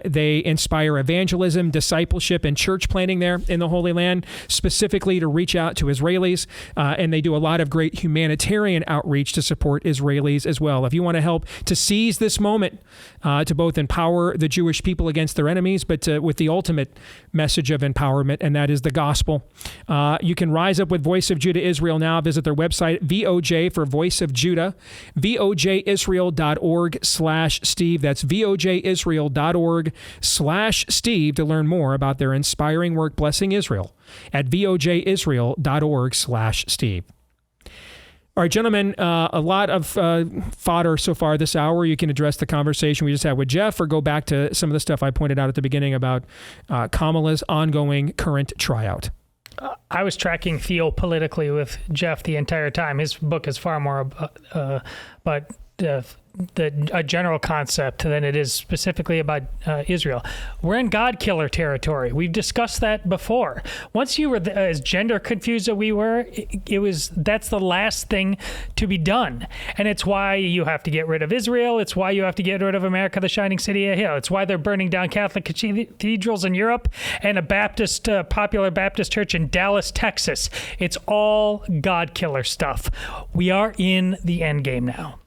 Speaker 1: They inspire evangelism, discipleship, and church planting there in the Holy Land, specifically to reach out to Israelis. And they do a lot of great humanitarian outreach to support Israelis as well. If you want to help to seize this moment to both empower the Jewish people against their enemies, but with the ultimate message of empowerment, and that is the gospel, you can rise up with Voice of Judah Israel now. Visit their website VOJ for Voice of Judah, VOJisrael.org/Steve. That's VOJisrael.org/Steve to learn more about their inspiring work blessing Israel at VOJisrael.org/Steve. All right, gentlemen, a lot of fodder so far this hour. You can address the conversation we just had with Jeff or go back to some of the stuff I pointed out at the beginning about Kamala's ongoing current tryout.
Speaker 2: I was tracking Theo politically with Jeff the entire time. His book is far more but a general concept than it is specifically about Israel. We're in God killer territory. We've discussed that before. Once you were as gender confused as we were, that's the last thing to be done. And it's why you have to get rid of Israel. It's why you have to get rid of America, the shining city of hill. It's why they're burning down Catholic cathedrals in Europe and a popular Baptist church in Dallas, Texas. It's all God killer stuff. We are in the end game now.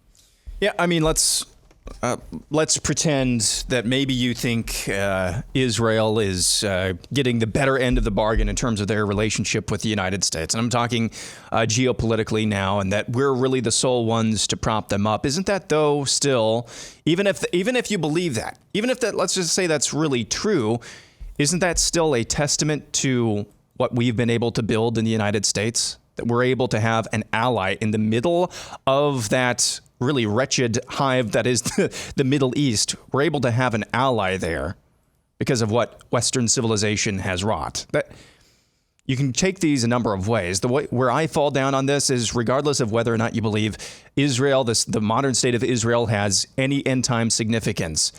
Speaker 3: Yeah, I mean, let's pretend that maybe you think Israel is getting the better end of the bargain in terms of their relationship with the United States. And I'm talking geopolitically now, and that we're really the sole ones to prop them up. Isn't that, though, still, even if you believe that, even if that, let's just say that's really true, isn't that still a testament to what we've been able to build in the United States? That we're able to have an ally in the middle of that really wretched hive that is the Middle East. We're able to have an ally there because of what Western civilization has wrought. That you can take these a number of ways. The way where I fall down on this is, regardless of whether or not you believe Israel, the modern state of Israel, has any end time significance,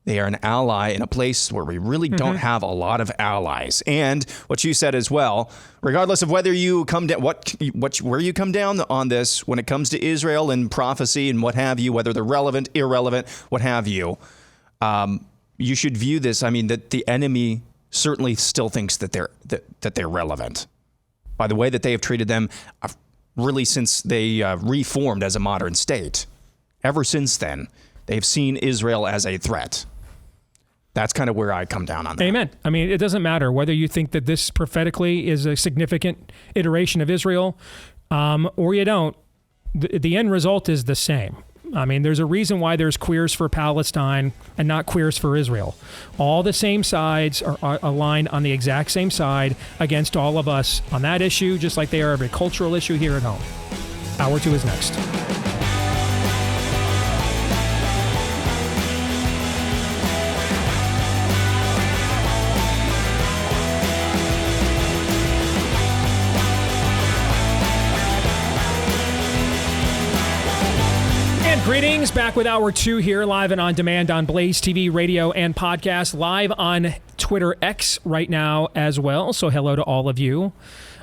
Speaker 3: they are an ally in a place where we really don't have a lot of allies. And what you said as well, regardless of whether you come down, where you come down on this, when it comes to Israel and prophecy and what have you, whether they're relevant, irrelevant, what have you, you should view this. I mean, that the enemy certainly still thinks that they're relevant by the way that they have treated them, really since they reformed as a modern state. Ever since then, they've seen Israel as a threat. That's kind of where I come down on that.
Speaker 1: Amen. I mean, it doesn't matter whether you think that this prophetically is a significant iteration of Israel or you don't. The end result is the same. I mean, there's a reason why there's queers for Palestine and not queers for Israel. All the same sides are aligned on the exact same side against all of us on that issue, just like they are every cultural issue here at home. Hour 2 is next. Greetings, back with Hour 2 here, live and on demand on Blaze TV, radio, and podcast, live on Twitter X right now as well. So hello to all of you.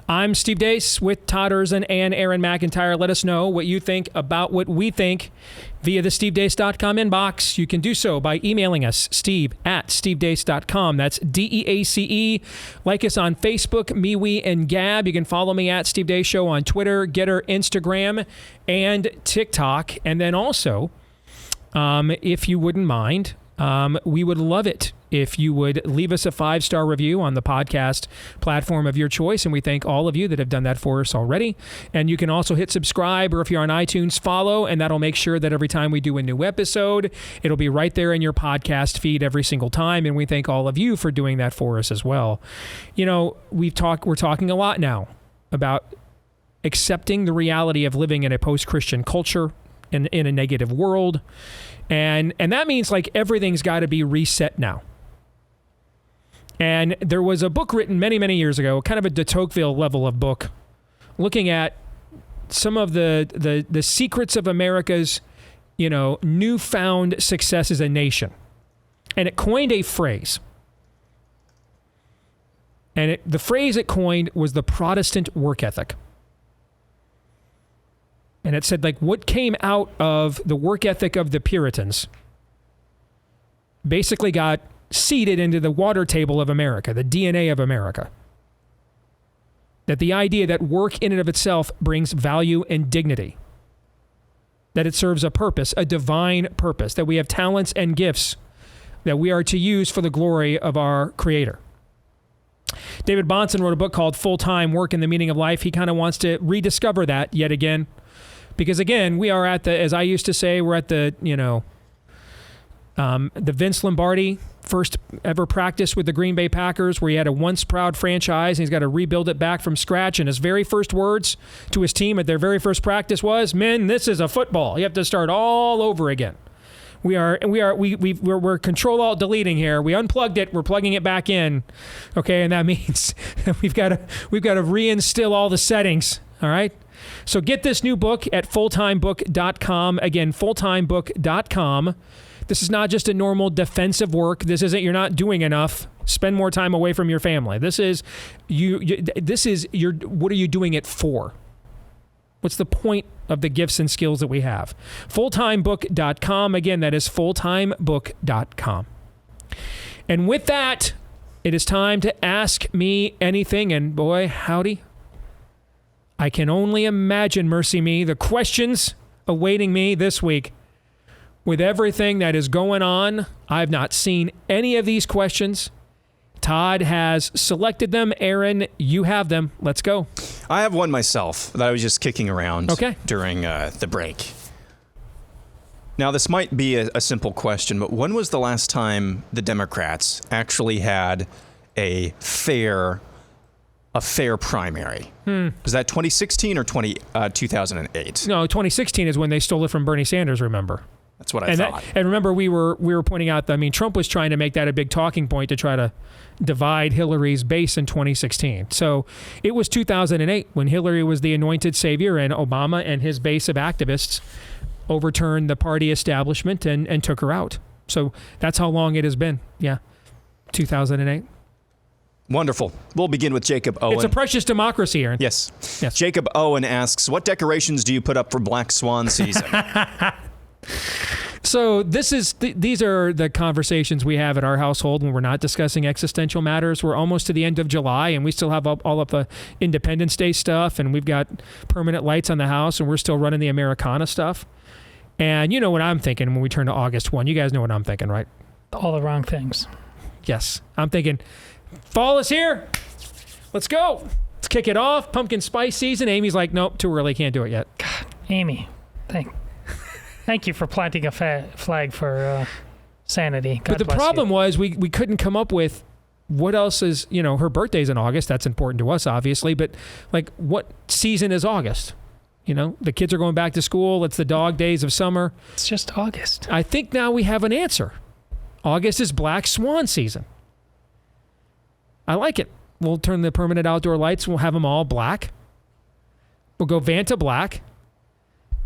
Speaker 1: I'm Steve Deace with Todd Erzin and Aaron McIntyre. Let us know what you think about what we think via the stevedeace.com inbox. You can do so by emailing us, steve@stevedeace.com. That's DEACE. Like us on Facebook, MeWe, and Gab. You can follow me at Steve Deace Show on Twitter, Getter, Instagram, and TikTok. And then also, if you wouldn't mind, we would love it if you would leave us a 5-star review on the podcast platform of your choice. And we thank all of you that have done that for us already. And you can also hit subscribe, or if you're on iTunes, follow, and that'll make sure that every time we do a new episode, it'll be right there in your podcast feed every single time. And we thank all of you for doing that for us as well. You know, we're talking a lot now about accepting the reality of living in a post-Christian culture in a negative world. And that means like everything's got to be reset now. And there was a book written many, many years ago, kind of a de Tocqueville level of book, looking at some of the secrets of America's, newfound success as a nation. And it coined a phrase. And the phrase it coined was the Protestant work ethic. And it said, like, what came out of the work ethic of the Puritans basically got seeded into the water table of America, the DNA of America. That the idea that work in and of itself brings value and dignity. That it serves a purpose, a divine purpose. That we have talents and gifts that we are to use for the glory of our Creator. David Bahnsen wrote a book called Full-Time Work and the Meaning of Life. He kind of wants to rediscover that yet again. Because again, we are at the, as I used to say, we're at the, the Vince Lombardi first ever practice with the Green Bay Packers, where he had a once proud franchise and he's got to rebuild it back from scratch. And his very first words to his team at their very first practice was, "Men, this is a football. You have to start all over again." We're control alt deleting here. We unplugged it. We're plugging it back in. Okay, and that means we've got to reinstill all the settings. All right. So get this new book at fulltimebook.com. Again, fulltimebook.com. This is not just a normal defensive work. This isn't you're not doing enough. Spend more time away from your family. This is what are you doing it for? What's the point of the gifts and skills that we have? Fulltimebook.com. Again, that is fulltimebook.com. And with that, it is time to ask me anything. And boy, howdy, I can only imagine, mercy me, the questions awaiting me this week. With everything that is going on, I've not seen any of these questions. Todd has selected them. Aaron, you have them. Let's go.
Speaker 3: I have one myself that I was just kicking around during the break. Now, this might be a simple question, but when was the last time the Democrats actually had a fair primary? Was that 2016 or 2008?
Speaker 1: No, 2016 is when they stole it from Bernie Sanders, remember?
Speaker 3: That's what I thought.
Speaker 1: And remember, we were pointing out that, Trump was trying to make that a big talking point to try to divide Hillary's base in 2016. So it was 2008 when Hillary was the anointed savior and Obama and his base of activists overturned the party establishment and took her out. So that's how long it has been. Yeah, 2008.
Speaker 3: Wonderful. We'll begin with Jacob Owen.
Speaker 1: It's a precious democracy, Aaron.
Speaker 3: Yes. Jacob Owen asks, what decorations do you put up for Black Swan season?
Speaker 1: So these are the conversations we have at our household when we're not discussing existential matters. We're almost to the end of July, and we still have all of the Independence Day stuff, and we've got permanent lights on the house, and we're still running the Americana stuff. And you know what I'm thinking when we turn to August 1. You guys know what I'm thinking, right?
Speaker 2: All the wrong things.
Speaker 1: Yes. I'm thinking, fall is here. Let's go. Let's kick it off. Pumpkin spice season. Amy's like, nope, too early. Can't do it yet.
Speaker 2: God, Amy, thank you for planting a flag for sanity. God
Speaker 1: but the problem was we couldn't come up with what else is, her birthday's in August. That's important to us, obviously. But like, what season is August? The kids are going back to school. It's the dog days of summer.
Speaker 2: It's just August.
Speaker 1: I think now we have an answer. August is Black Swan season. I like it. We'll turn the permanent outdoor lights. We'll have them all black. We'll go Vanta black.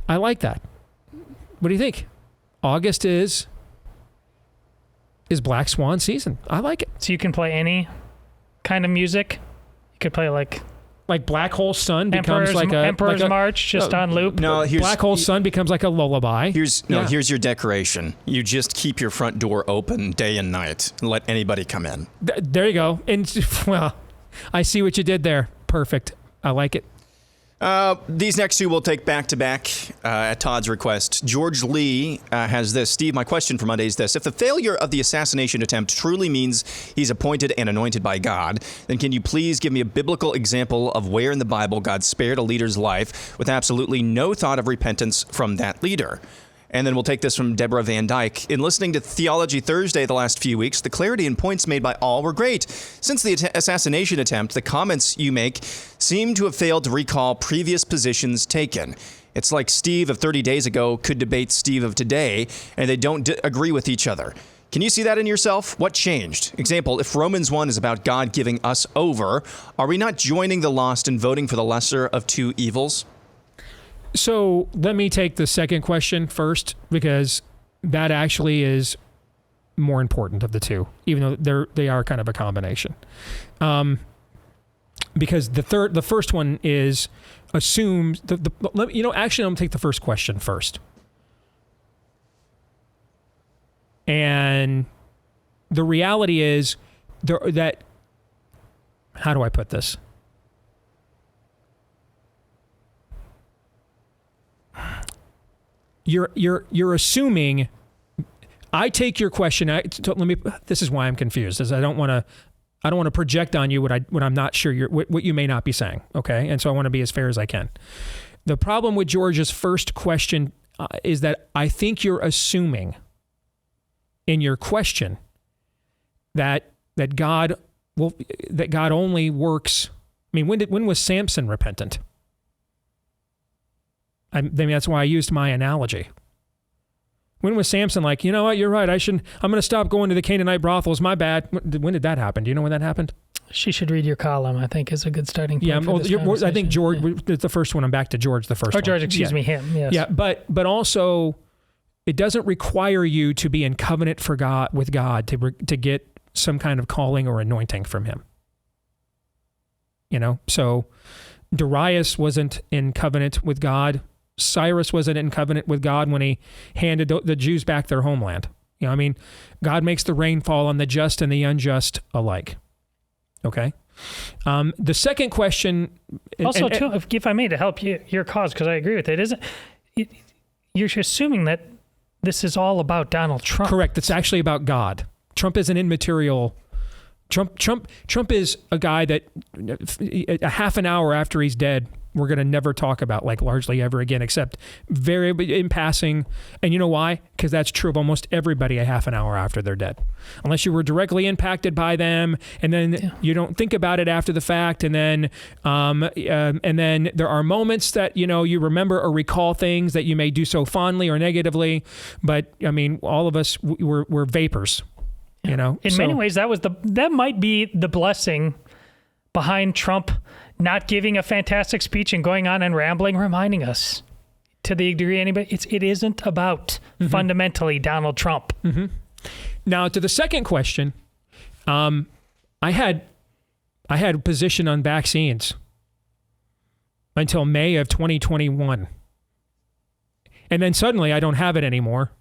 Speaker 1: I like that. What do you think? August is Black Swan season. I like it.
Speaker 2: So you can play any kind of music. You could play like
Speaker 1: Black Hole Sun becomes
Speaker 2: Emperor's March just on loop.
Speaker 3: No,
Speaker 1: Black Hole Sun becomes like a lullaby.
Speaker 3: Here's your decoration. You just keep your front door open day and night and let anybody come in.
Speaker 1: There you go. And well, I see what you did there. Perfect. I like it.
Speaker 3: These next two we'll take back to back at Todd's request. George Lee has this. Steve, my question for Monday is this. If the failure of the assassination attempt truly means he's appointed and anointed by God, then can you please give me a biblical example of where in the Bible God spared a leader's life with absolutely no thought of repentance from that leader? And then we'll take this from Deborah Van Dyke. In listening to Theology Thursday the last few weeks, the clarity and points made by all were great. Since the assassination attempt, the comments you make seem to have failed to recall previous positions taken. It's like Steve of 30 days ago could debate Steve of today, and they don't agree with each other. Can you see that in yourself? What changed? Example, if Romans 1 is about God giving us over, are we not joining the lost and voting for the lesser of two evils?
Speaker 1: So let me take the second question first, because that actually is more important of the two, even though they are kind of a combination. Because the first one is assumes actually I'm gonna take the first question first. And the reality is that, how do I put this? You're assuming. I take your question. This is why I'm confused, is I don't want to project on you what I'm not sure what you may not be saying. Okay, and so I want to be as fair as I can. The problem with George's first question is that I think you're assuming in your question that God only works. I mean, when was Samson repentant? I mean, that's why I used my analogy. When was Samson like, you know what, you're right, I'm going to stop going to the Canaanite brothels, my bad. When did that happen? Do you know when that happened?
Speaker 2: She should read your column, I think, is a good starting point.
Speaker 1: Yeah,
Speaker 2: for this
Speaker 1: I think George, it's the first one. I'm back to George, the first one.
Speaker 2: Oh, George, excuse me, him, yes.
Speaker 1: Yeah, but also, it doesn't require you to be in covenant with God to get some kind of calling or anointing from him. You know, so Darius wasn't in covenant with God. Cyrus wasn't in covenant with God when he handed the Jews back their homeland. You know, I mean, God makes the rain fall on the just and the unjust alike. Okay. The second question.
Speaker 2: Also, too, if I may, to help your cause, because I agree with it, you're assuming that this is all about Donald Trump.
Speaker 1: Correct. It's actually about God. Trump is an immaterial. Trump is a guy that a half an hour after he's dead, we're going to never talk about, like, largely ever again, except very in passing. And you know why? Because that's true of almost everybody a half an hour after they're dead. Unless you were directly impacted by them, and then you don't think about it after the fact. And then there are moments that, you know, you remember or recall things that you may do so fondly or negatively. But I mean, all of us, we're vapors, you know?
Speaker 2: In many ways, that might be the blessing behind Trump not giving a fantastic speech and going on and rambling, reminding us to the degree it isn't about fundamentally Donald Trump.
Speaker 1: Mm-hmm. Now, to the second question, I had a position on vaccines until May of 2021. And then suddenly I don't have it anymore.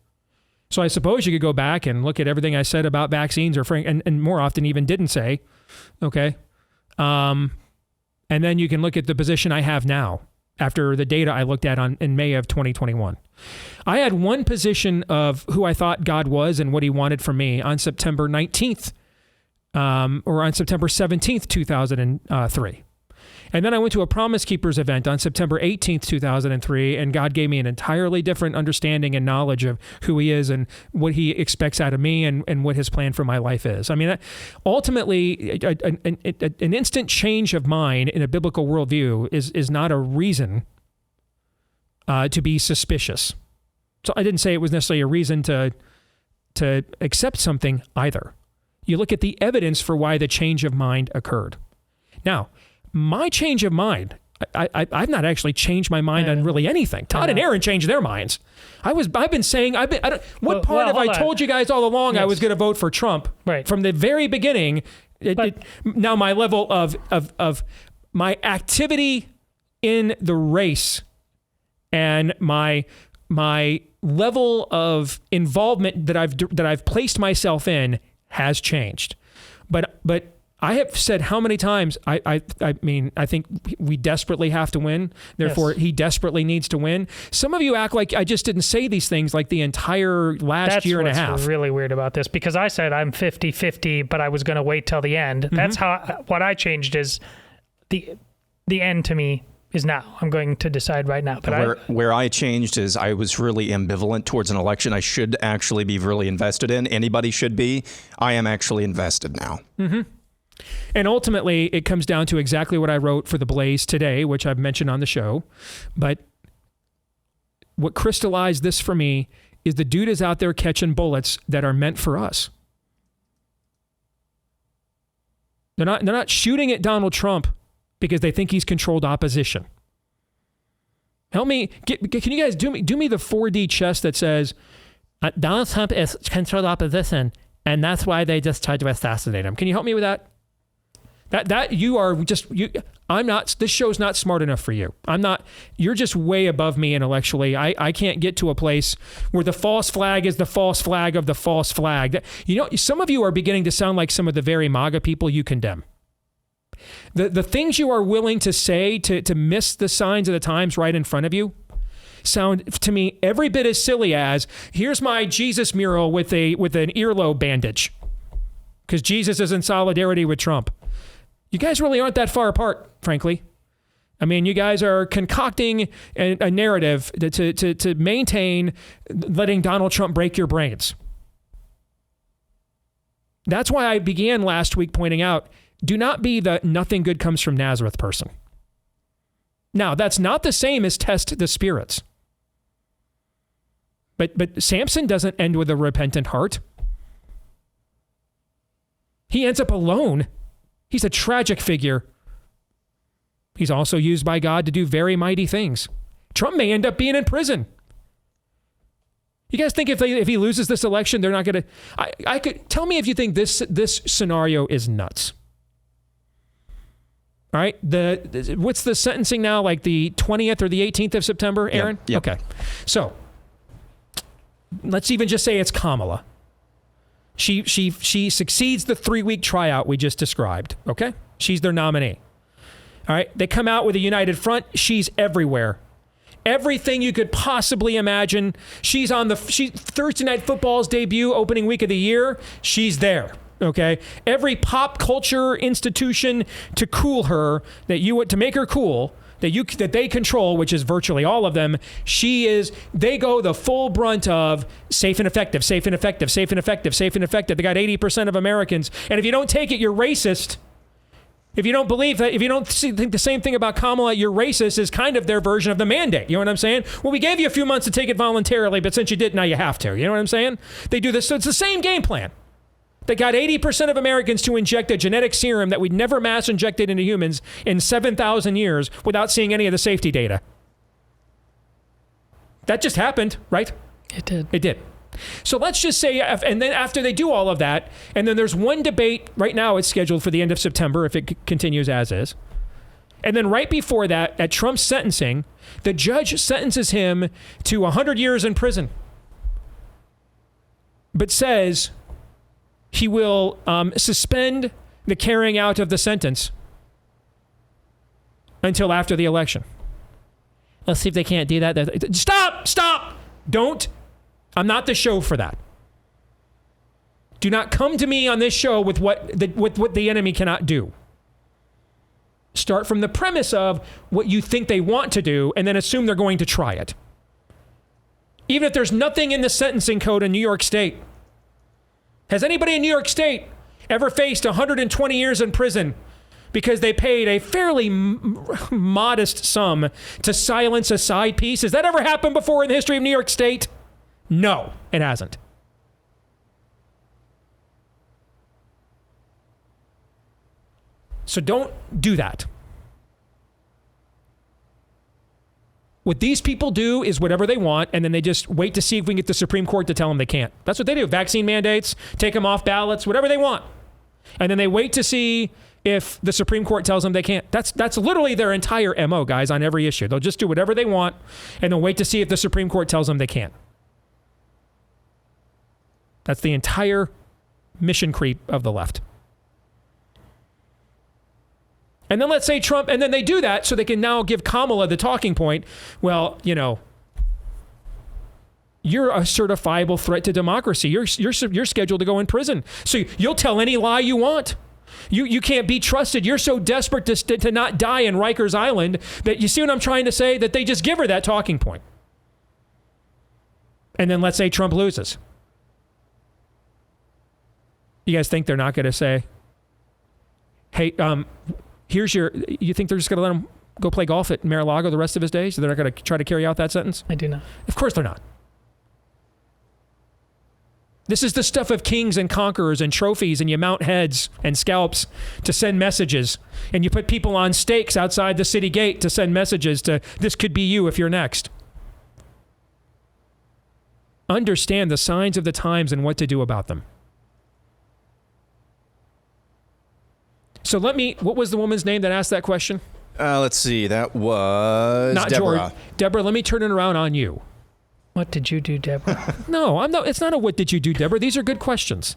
Speaker 1: So I suppose you could go back and look at everything I said about vaccines, and more often even didn't say. Okay. And then you can look at the position I have now after the data I looked at in May of 2021. I had one position of who I thought God was and what he wanted from me on September 19th or on September 17th, 2003. And then I went to a Promise Keepers event on September 18th, 2003, and God gave me an entirely different understanding and knowledge of who he is and what he expects out of me and what his plan for my life is. I mean, ultimately, an instant change of mind in a biblical worldview is not a reason to be suspicious. So I didn't say it was necessarily a reason to accept something either. You look at the evidence for why the change of mind occurred. Now, my change of mind, I've not actually changed my mind on really anything. Todd and Aaron changed their minds. I've been saying, what part have I told you guys all along I was going to vote for Trump?
Speaker 2: Right.
Speaker 1: From the very beginning. Now my level of my activity in the race and my level of involvement that I've placed myself in has changed. But I have said how many times, I mean, I think we desperately have to win. Therefore, he desperately needs to win. Some of you act like I just didn't say these things like the entire last year and a half.
Speaker 2: That's what's really weird about this, because I said I'm 50-50, but I was going to wait till the end. Mm-hmm. That's what I changed is the end to me is now. I'm going to decide right now. But
Speaker 3: where I changed is I was really ambivalent towards an election I should actually be really invested in. Anybody should be. I am actually invested now.
Speaker 1: Mm-hmm. And ultimately, it comes down to exactly what I wrote for the Blaze today, which I've mentioned on the show. But what crystallized this for me is the dude is out there catching bullets that are meant for us. They're not shooting at Donald Trump because they think he's controlled opposition. Help me. Can you guys do me the 4D chess that says Donald Trump is controlled opposition, and that's why they just tried to assassinate him? Can you help me with that? That you are just you. I'm not. This show's not smart enough for you. I'm not. You're just way above me intellectually. I can't get to a place where the false flag is the false flag of the false flag. You know, some of you are beginning to sound like some of the very MAGA people you condemn. The things you are willing to say to miss the signs of the times right in front of you sound to me every bit as silly as, here's my Jesus mural with an earlobe bandage because Jesus is in solidarity with Trump. You guys really aren't that far apart, frankly. I mean, you guys are concocting a narrative to maintain letting Donald Trump break your brains. That's why I began last week pointing out, do not be the nothing good comes from Nazareth person. Now, that's not the same as test the spirits. But Samson doesn't end with a repentant heart. He ends up alone. He's a tragic figure. He's also used by God to do very mighty things. Trump may end up being in prison. You guys think if he loses this election, they're not going to... I could tell me if you think this scenario is nuts. All right? What's the sentencing now? Like the 20th or the 18th of September, Aaron?
Speaker 3: Yep.
Speaker 1: Okay. So let's even just say it's Kamala. She succeeds the 3-week tryout we just described. Okay? She's their nominee. All right? They come out with a united front. She's everywhere. Everything you could possibly imagine. She's on Thursday Night Football's debut, opening week of the year. She's there. Okay? Every pop culture institution to cool her, to make her cool, that they control, which is virtually all of them, they go the full brunt of safe and effective, safe and effective, safe and effective, safe and effective. They got 80% of Americans. And if you don't take it, you're racist. If you don't believe that, if you don't think the same thing about Kamala, you're racist, is kind of their version of the mandate. You know what I'm saying? Well, we gave you a few months to take it voluntarily, but since you did, now you have to. You know what I'm saying? They do this. So it's the same game plan. They got 80% of Americans to inject a genetic serum that we'd never mass injected into humans in 7,000 years without seeing any of the safety data. That just happened, right?
Speaker 2: It did.
Speaker 1: It did. So let's just say, and then after they do all of that, and then there's one debate, right now it's scheduled for the end of September if it continues as is. And then right before that, at Trump's sentencing, the judge sentences him to 100 years in prison, but says he will suspend the carrying out of the sentence until after the election. Let's see if they can't do that. Stop! Don't. I'm not the show for that. Do not come to me on this show with what the enemy cannot do. Start from the premise of what you think they want to do and then assume they're going to try it. Even if there's nothing in the sentencing code in New York State. Has anybody in New York State ever faced 120 years in prison because they paid a fairly modest sum to silence a side piece? Has that ever happened before in the history of New York State? No, it hasn't. So don't do that. What these people do is whatever they want, and then they just wait to see if we can get the Supreme Court to tell them they can't. That's what they do. Vaccine mandates, take them off ballots, whatever they want. And then they wait to see if the Supreme Court tells them they can't. That's literally their entire MO, guys, on every issue. They'll just do whatever they want, and they'll wait to see if the Supreme Court tells them they can't. That's the entire mission creep of the left. And then let's say Trump, and then they do that so they can now give Kamala the talking point. Well, you're a certifiable threat to democracy. You're scheduled to go in prison. So you'll tell any lie you want. You can't be trusted. You're so desperate to not die in Rikers Island that, you see what I'm trying to say? That they just give her that talking point. And then let's say Trump loses. You guys think they're not going to say, hey, you think they're just going to let him go play golf at Mar-a-Lago the rest of his days? So they're not going to try to carry out that sentence?
Speaker 2: I do not.
Speaker 1: Of course they're not. This is the stuff of kings and conquerors and trophies, and you mount heads and scalps to send messages, and you put people on stakes outside the city gate to send messages to, this could be you if you're next. Understand the signs of the times and what to do about them. So what was the woman's name that asked that question?
Speaker 3: Let's see. That was
Speaker 1: not
Speaker 3: Deborah.
Speaker 1: George. Deborah, let me turn it around on you.
Speaker 2: What did you do, Deborah?
Speaker 1: No, it's not a what did you do, Deborah. These are good questions.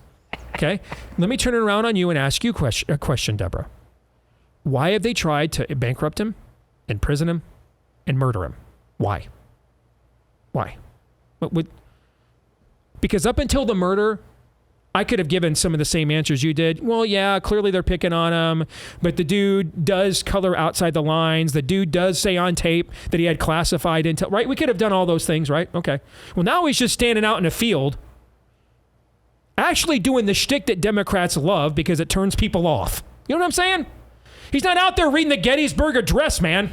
Speaker 1: Okay? Let me turn it around on you and ask you a question, Deborah. Why have they tried to bankrupt him, imprison him, and murder him? Why? Because up until the murder, I could have given some of the same answers you did. Well, yeah, clearly they're picking on him, but the dude does color outside the lines. The dude does say on tape that he had classified intel, right? We could have done all those things, right? Okay. Well, now he's just standing out in a field, actually doing the shtick that Democrats love because it turns people off. You know what I'm saying? He's not out there reading the Gettysburg Address, man.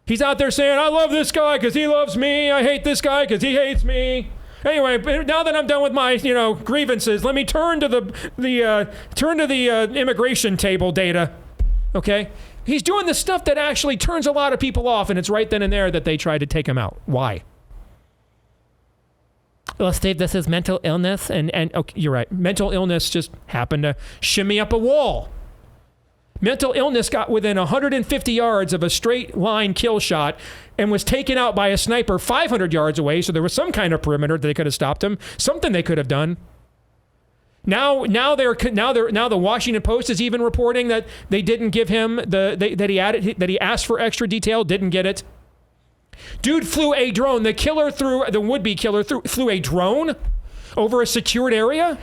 Speaker 1: He's out there saying, I love this guy because he loves me. I hate this guy because he hates me. Anyway, now that I'm done with my, grievances, let me turn to the immigration table data. Okay? He's doing the stuff that actually turns a lot of people off, and it's right then and there that they try to take him out. Why? Well, Steve, this is mental illness, and okay, you're right. Mental illness just happened to shimmy up a wall. Mental illness got within 150 yards of a straight line kill shot and was taken out by a sniper 500 yards away. So there was some kind of perimeter that they could have stopped him. Something they could have done. Now the Washington Post is even reporting that they didn't give him that he asked for extra detail, didn't get it. Dude flew a drone. The would-be killer flew a drone over a secured area.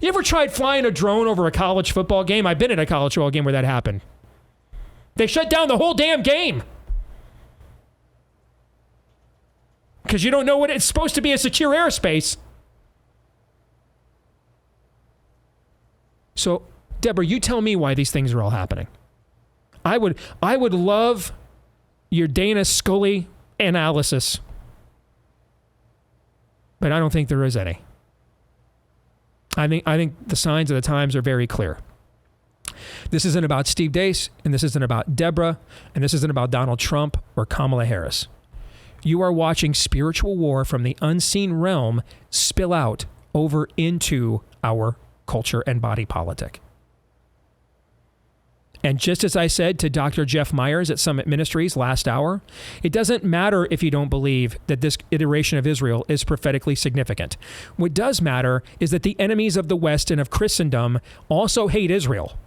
Speaker 1: You ever tried flying a drone over a college football game? I've been at a college football game where that happened. They shut down the whole damn game. Because you don't know what it's supposed to be a secure airspace. So, Deborah, you tell me why these things are all happening. I would love your Dana Scully analysis, but I don't think there is any. I think the signs of the times are very clear. This isn't about Steve Deace, and this isn't about Deborah, and this isn't about Donald Trump or Kamala Harris. You are watching spiritual war from the unseen realm spill out over into our culture and body politic. And just as I said to Dr. Jeff Myers at Summit Ministries last hour, it doesn't matter if you don't believe that this iteration of Israel is prophetically significant. What does matter is that the enemies of the West and of Christendom also hate Israel.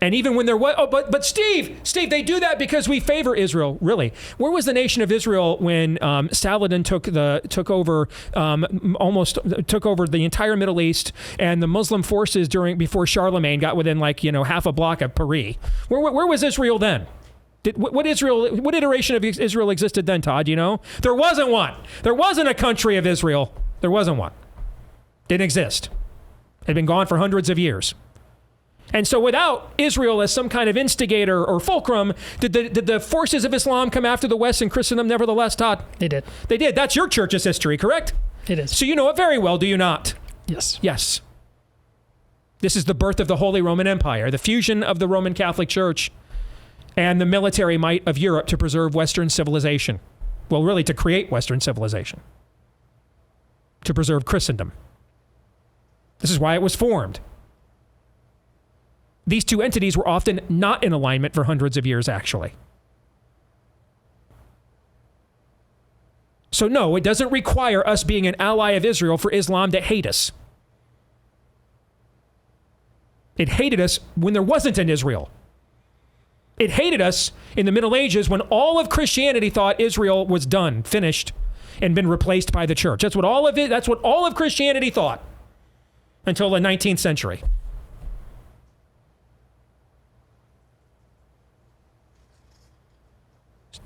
Speaker 1: And even when but Steve, they do that because we favor Israel. Really, where was the nation of Israel when Saladin took over the entire Middle East, and the Muslim forces before Charlemagne got within half a block of Paris? Where was Israel then? What iteration of Israel existed then, Todd? There wasn't one. There wasn't a country of Israel. There wasn't one. Didn't exist. It had been gone for hundreds of years. And so without Israel as some kind of instigator or fulcrum, did the forces of Islam come after the West and Christendom nevertheless, Todd?
Speaker 2: They did.
Speaker 1: They did. That's your church's history, correct?
Speaker 2: It is.
Speaker 1: So you know it very well, do you not?
Speaker 2: Yes.
Speaker 1: Yes. This is the birth of the Holy Roman Empire, the fusion of the Roman Catholic Church and the military might of Europe to preserve Western civilization. Well, really to create Western civilization. To preserve Christendom. This is why it was formed. These two entities were often not in alignment for hundreds of years, actually. So no, it doesn't require us being an ally of Israel for Islam to hate us. It hated us when there wasn't an Israel. It hated us in the Middle Ages when all of Christianity thought Israel was done, finished, and been replaced by the church. That's what all of Christianity thought until the 19th century.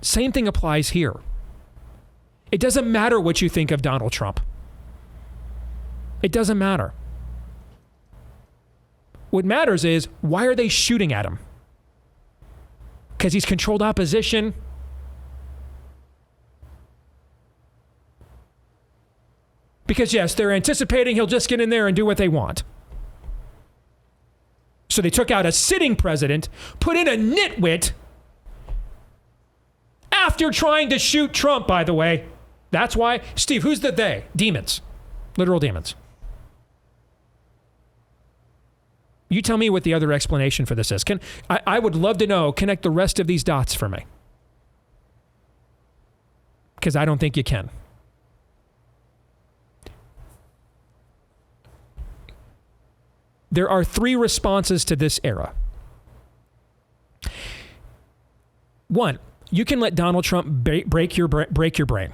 Speaker 1: Same thing applies here. It doesn't matter what you think of Donald Trump. It doesn't matter. What matters is, why are they shooting at him? Because he's controlled opposition? Because yes, they're anticipating he'll just get in there and do what they want. So they took out a sitting president, put in a nitwit, after trying to shoot Trump, by the way. That's why. Steve, who's the they? Demons. Literal demons. You tell me what the other explanation for this is. I would love to know, connect the rest of these dots for me. Because I don't think you can. There are three responses to this era. One, you can let Donald Trump break your brain.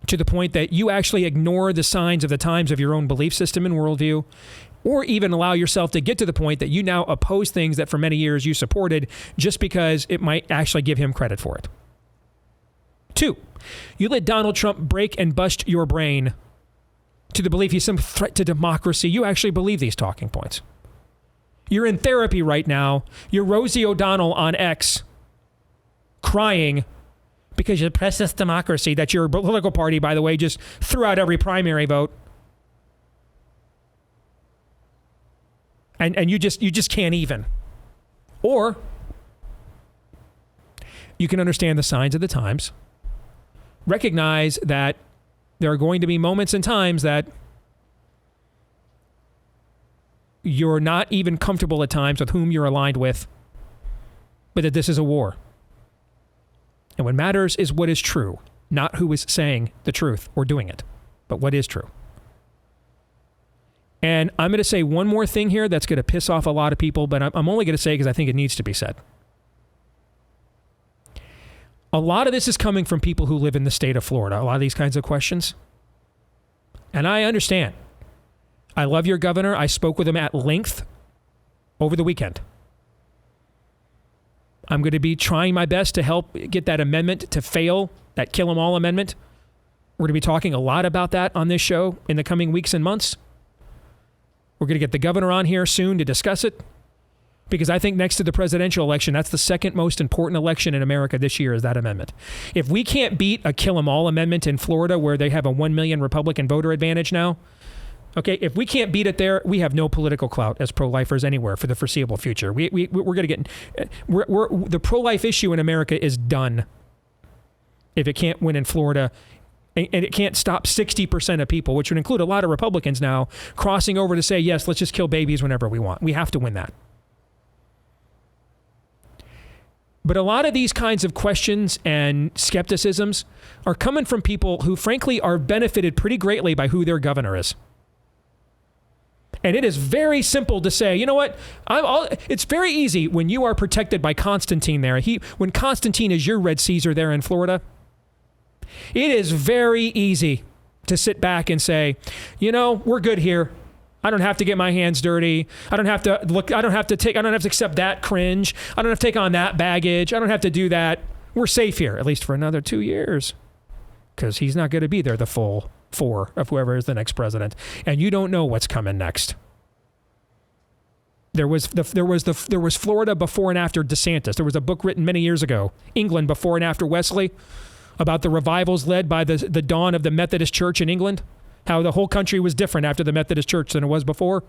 Speaker 1: to the point that you actually ignore the signs of the times of your own belief system and worldview, or even allow yourself to get to the point that you now oppose things that for many years you supported just because it might actually give him credit for it. 2, you let Donald Trump break and bust your brain to the belief he's some threat to democracy. You actually believe these talking points. You're in therapy right now. You're Rosie O'Donnell on X crying because you press this democracy that your political party, by the way, just threw out every primary vote. And you just can't even. Or you can understand the signs of the times. Recognize that there are going to be moments and times that you're not even comfortable at times with whom you're aligned with, but that this is a war. And what matters is what is true, not who is saying the truth or doing it, but what is true. And I'm going to say one more thing here that's going to piss off a lot of people, but I'm only going to say because I think it needs to be said. A lot of this is coming from people who live in the state of Florida, a lot of these kinds of questions. And I understand. I love your governor. I spoke with him at length over the weekend. I'm going to be trying my best to help get that amendment to fail, that kill 'em all amendment. We're going to be talking a lot about that on this show in the coming weeks and months. We're going to get the governor on here soon to discuss it, because I think next to the presidential election, that's the second most important election in America this year, is that amendment. If we can't beat a kill 'em all amendment in Florida, where they have a 1 million Republican voter advantage now, okay, if we can't beat it there, we have no political clout as pro-lifers anywhere for the foreseeable future. We're going to get... the pro-life issue in America is done if it can't win in Florida, and it can't stop 60% of people, which would include a lot of Republicans now, crossing over to say, yes, let's just kill babies whenever we want. We have to win that. But a lot of these kinds of questions and skepticisms are coming from people who, frankly, are benefited pretty greatly by who their governor is. And it is very simple to say, you know what? It's very easy when you are protected by Constantine there. When Constantine is your Red Caesar there in Florida, it is very easy to sit back and say, you know, we're good here. I don't have to get my hands dirty. I don't have to accept that cringe. I don't have to take on that baggage. I don't have to do that. We're safe here, at least for another 2 years, because he's not going to be there the full 4 of whoever is the next president. And you don't know what's coming next. There was Florida before and after DeSantis. There was a book written many years ago, England before and after Wesley, about the revivals led by the dawn of the Methodist Church in England, how the whole country was different after the Methodist Church than it was before.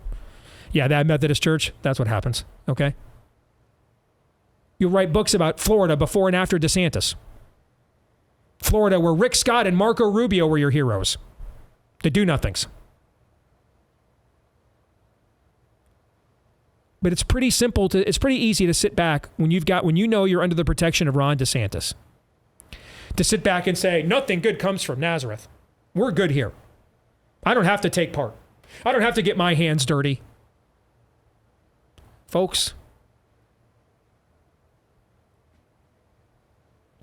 Speaker 1: Yeah, that Methodist Church, that's what happens, okay? You write books about Florida before and after DeSantis. Florida, where Rick Scott and Marco Rubio were your heroes, the do-nothings. But it's pretty easy to sit back when you know you're under the protection of Ron DeSantis, to sit back and say, nothing good comes from Nazareth. We're good here. I don't have to take part. I don't have to get my hands dirty. Folks,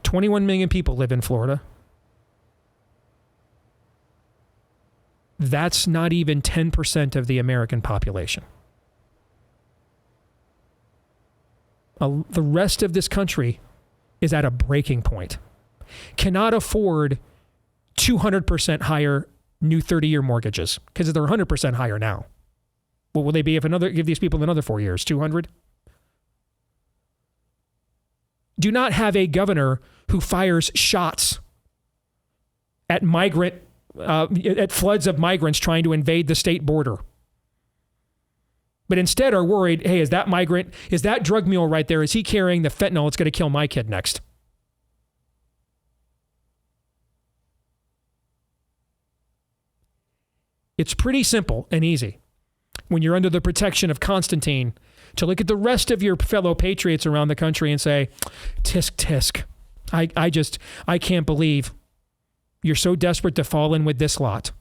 Speaker 1: 21 million people live in Florida. That's not even 10% of the American population. The rest of this country is at a breaking point. Cannot afford 200% higher new 30-year mortgages, because they're 100% higher now. What will they be if give these people another 4 years? 200? Do not have a governor who fires shots at floods of migrants trying to invade the state border, but instead are worried, hey, is that drug mule right there, is he carrying the fentanyl that's going to kill my kid next? It's pretty simple and easy when you're under the protection of Constantine to look at the rest of your fellow patriots around the country and say, tisk, tisk. I can't believe you're so desperate to fall in with this lot.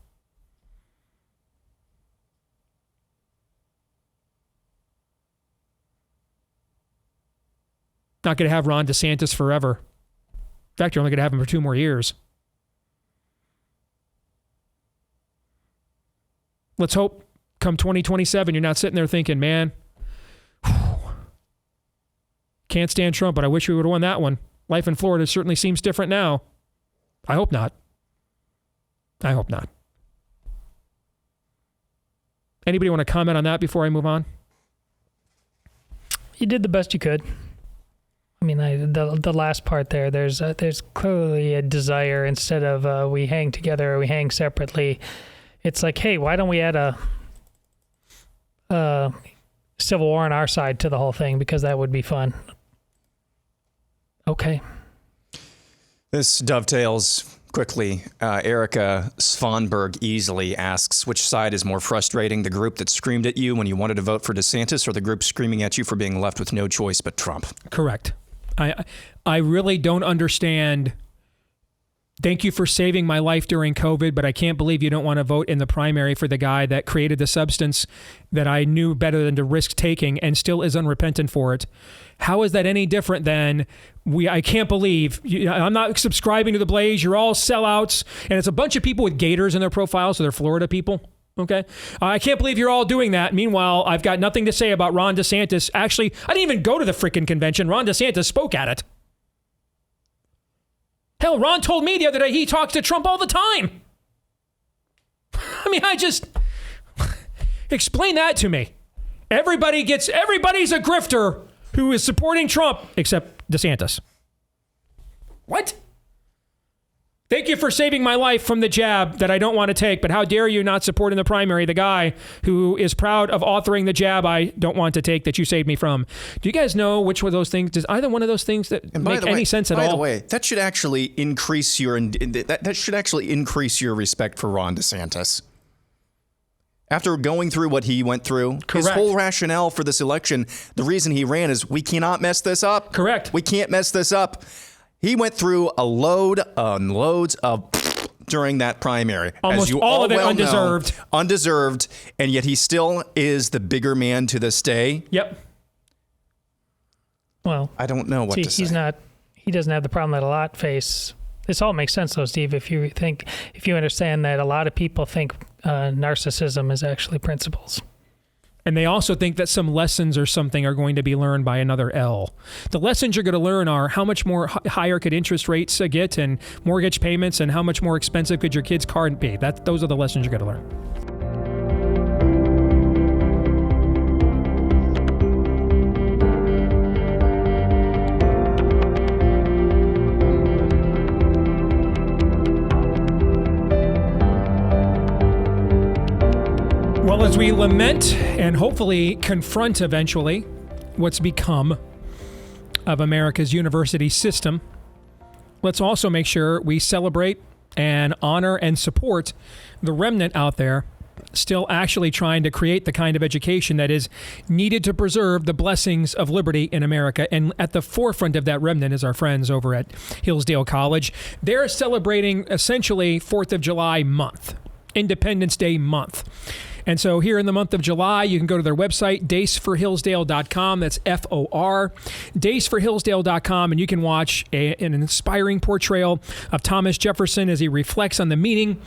Speaker 1: Not going to have Ron DeSantis forever. In fact, you're only going to have him for 2 more years. Let's hope come 2027, you're not sitting there thinking, man, can't stand Trump, but I wish we would have won that one. Life in Florida certainly seems different now. I hope not. I hope not. Anybody want to comment on that before I move on?
Speaker 2: You did the best you could. I mean, the last part there, there's clearly a desire, instead of we hang together or we hang separately, it's like, hey, why don't we add a civil war on our side to the whole thing, because that would be fun. Okay.
Speaker 3: This dovetails quickly. Erica Svanberg easily asks, which side is more frustrating, the group that screamed at you when you wanted to vote for DeSantis, or the group screaming at you for being left with no choice but Trump?
Speaker 1: Correct. I really don't understand. Thank you for saving my life during COVID, but I can't believe you don't want to vote in the primary for the guy that created the substance that I knew better than to risk taking and still is unrepentant for it. How is that any different than I can't believe I'm not subscribing to the Blaze. You're all sellouts. And it's a bunch of people with gators in their profiles, so they're Florida people. Okay. I can't believe you're all doing that. Meanwhile, I've got nothing to say about Ron DeSantis. Actually, I didn't even go to the freaking convention. Ron DeSantis spoke at it. Hell, Ron told me the other day he talks to Trump all the time. I mean, explain that to me. Everybody's a grifter who is supporting Trump except DeSantis. What? Thank you for saving my life from the jab that I don't want to take, but how dare you not support in the primary the guy who is proud of authoring the jab I don't want to take that you saved me from? Do you guys know which one of those things, does either one of those things that make any sense at all?
Speaker 3: By the way, that should actually increase your respect for Ron DeSantis. After going through what he went through,
Speaker 1: Correct.
Speaker 3: His whole rationale for this election, the reason he ran is we cannot mess this up.
Speaker 1: Correct.
Speaker 3: We can't mess this up. He went through a load and loads of during that primary.
Speaker 1: Almost
Speaker 3: as you
Speaker 1: all of it
Speaker 3: well
Speaker 1: undeserved.
Speaker 3: Know, undeserved, and yet he still is the bigger man to this day.
Speaker 1: Yep.
Speaker 2: Well,
Speaker 3: I don't know what to say.
Speaker 2: He doesn't have the problem that a lot face. This all makes sense, though, Steve, if you understand that a lot of people think narcissism is actually principles.
Speaker 1: And they also think that some lessons or something are going to be learned by another L. The lessons you're going to learn are how much more higher could interest rates get and mortgage payments, and how much more expensive could your kid's car be. Those are the lessons you're going to learn. Well, as we lament and hopefully confront eventually what's become of America's university system, let's also make sure we celebrate and honor and support the remnant out there still actually trying to create the kind of education that is needed to preserve the blessings of liberty in America. And at the forefront of that remnant is our friends over at Hillsdale College. They're celebrating essentially 4th of July month, Independence Day month. And so here in the month of July, you can go to their website, daceforhillsdale.com. That's F-O-R, daceforhillsdale.com, and you can watch an inspiring portrayal of Thomas Jefferson as he reflects on the meaning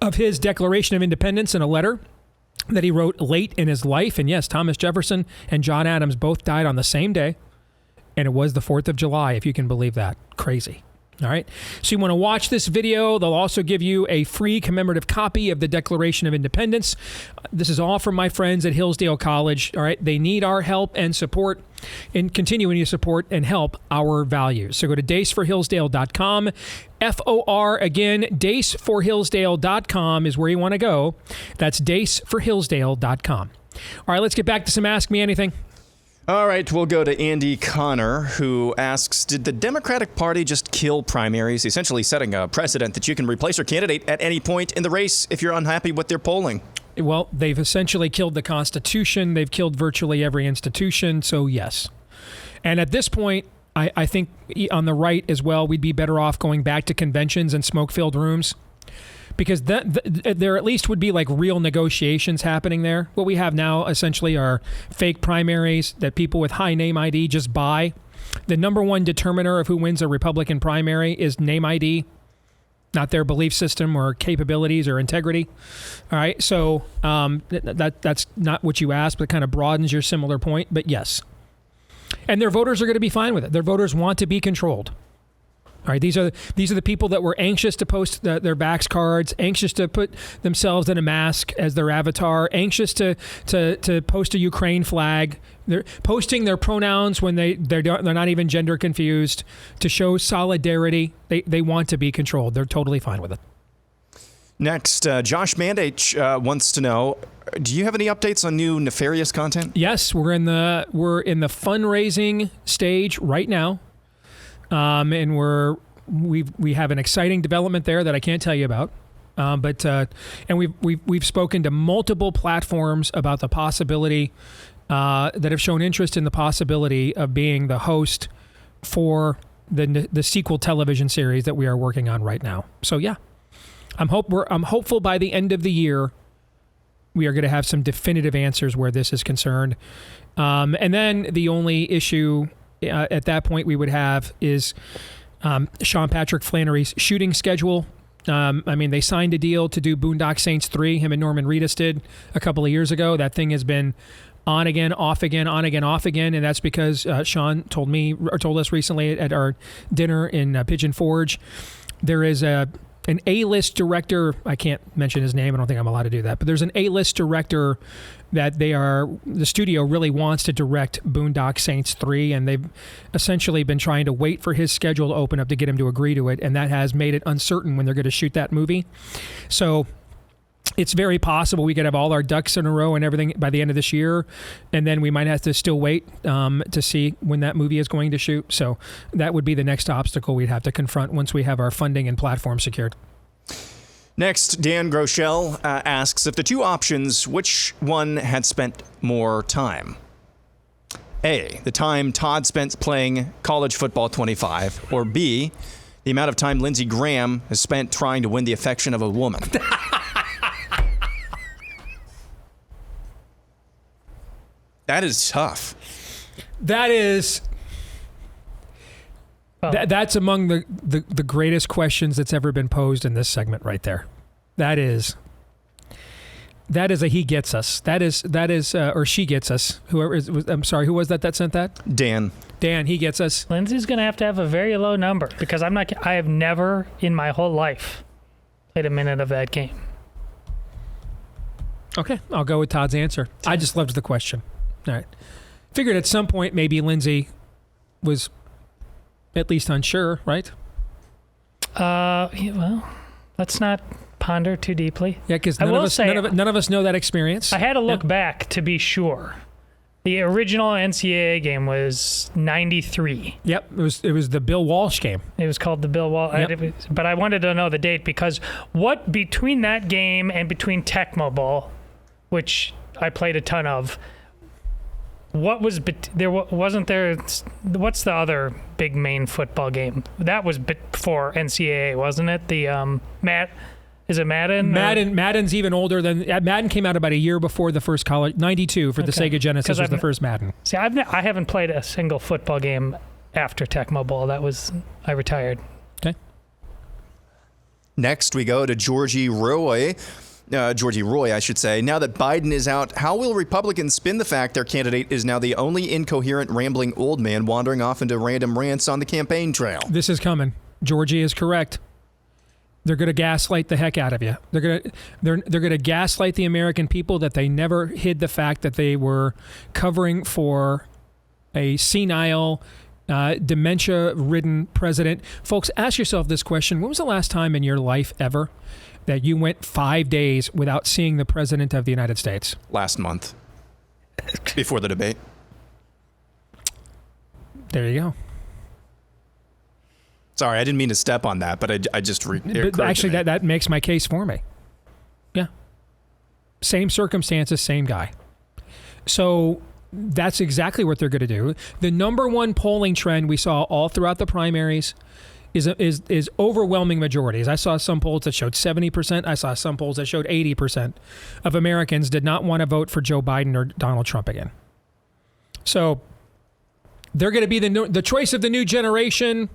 Speaker 1: of his Declaration of Independence in a letter that he wrote late in his life. And yes, Thomas Jefferson and John Adams both died on the same day, and it was the 4th of July, if you can believe that. Crazy. All right. So you want to watch this video. They'll also give you a free commemorative copy of the Declaration of Independence. This is all from my friends at Hillsdale College. All right. They need our help and support, and continuing to support and help our values. So go to daceforhillsdale.com. F-O-R, again, daceforhillsdale.com is where you want to go. That's daceforhillsdale.com. All right. Let's get back to some Ask Me Anything.
Speaker 3: All right, we'll go to Andy Connor, who asks, did the Democratic Party just kill primaries, essentially setting a precedent that you can replace your candidate at any point in the race if you're unhappy with their polling?
Speaker 1: Well, they've essentially killed the Constitution. They've killed virtually every institution, so yes. And at this point, I think on the right as well, we'd be better off going back to conventions and smoke-filled rooms. Because there at least would be like real negotiations happening there. What we have now essentially are fake primaries that people with high name ID just buy. The number one determiner of who wins a Republican primary is name ID. not their belief system or capabilities or integrity. All right, so that's not what you asked, but it kind of broadens your similar point. But yes, and their voters are going to be fine with it. Their voters want to be controlled. All right, these are the people that were anxious to post their Vax cards, anxious to put themselves in a mask as their avatar, anxious to post a Ukraine flag. They're posting their pronouns when they're not even gender confused to show solidarity. They want to be controlled. They're totally fine with it.
Speaker 3: Next, Josh Mandage wants to know: do you have any updates on new nefarious content?
Speaker 1: Yes, we're in the fundraising stage right now. And we have an exciting development there that I can't tell you about, and we've spoken to multiple platforms about the possibility that have shown interest in the possibility of being the host for the sequel television series that we are working on right now. So yeah, I'm hopeful by the end of the year we are going to have some definitive answers where this is concerned, and then the only issue at that point we would have is Sean Patrick Flannery's shooting schedule. They signed a deal to do Boondock Saints 3. Him and Norman Reedus did a couple of years ago. That thing has been on again, off again, on again, off again, and that's because Sean told us recently at our dinner in Pigeon Forge, there is an A-list director. I can't mention his name. I don't think I'm allowed to do that. But there's an A-list director that the studio really wants to direct Boondock Saints 3, and they've essentially been trying to wait for his schedule to open up to get him to agree to it, and that has made it uncertain when they're going to shoot that movie. So it's very possible we could have all our ducks in a row and everything by the end of this year, and then we might have to still wait to see when that movie is going to shoot. So that would be the next obstacle we'd have to confront once we have our funding and platform secured.
Speaker 3: Next, Dan Groeschel asks, if the two options, which one had spent more time? A, the time Todd spent playing college football 25, or B, the amount of time Lindsey Graham has spent trying to win the affection of a woman. That is tough.
Speaker 1: That is... That's among the greatest questions that's ever been posed in this segment right there. That is a he gets us. That is or she gets us. I'm sorry, who was that sent that?
Speaker 3: Dan,
Speaker 1: he gets us.
Speaker 2: Lindsay's going to have a very low number because I have never in my whole life played a minute of that game.
Speaker 1: Okay, I'll go with Todd's answer. I just loved the question. All right. Figured at some point maybe Lindsay was at least unsure, right?
Speaker 2: Well, let's not ponder too deeply.
Speaker 1: Yeah, because none of us know that experience.
Speaker 2: I had to look back to be sure. The original NCAA game was 93.
Speaker 1: Yep, it was the Bill Walsh game.
Speaker 2: It was called the Bill Walsh. Yep. But I wanted to know the date because what between that game and between Tecmo Bowl, which I played a ton of, what was wasn't there? What's the other big main football game? That was before NCAA, wasn't it? The is it Madden?
Speaker 1: Madden's even older than Madden. Came out about a year before the first college. 92 for the Sega Genesis was the first Madden.
Speaker 2: See, I haven't played a single football game after Tecmo Bowl. I retired.
Speaker 1: Okay.
Speaker 3: Next, we go to Georgie Roy, I should say. Now that Biden is out, how will Republicans spin the fact their candidate is now the only incoherent, rambling old man wandering off into random rants on the campaign trail?
Speaker 1: This is coming. Georgie is correct. They're going to gaslight the heck out of you. They're going to gaslight the American people that they never hid the fact that they were covering for a senile, dementia-ridden president. Folks, ask yourself this question. When was the last time in your life ever that you went 5 days without seeing the President of the United States?
Speaker 3: Last month. Before the debate.
Speaker 1: There you go.
Speaker 3: Sorry, I didn't mean to step on that, but I just...
Speaker 1: Actually, that makes my case for me. Yeah. Same circumstances, same guy. So that's exactly what they're going to do. The number one polling trend we saw all throughout the primaries is overwhelming majorities. I saw some polls that showed 70%. I saw some polls that showed 80% of Americans did not want to vote for Joe Biden or Donald Trump again. So they're going to be the choice of the new generation.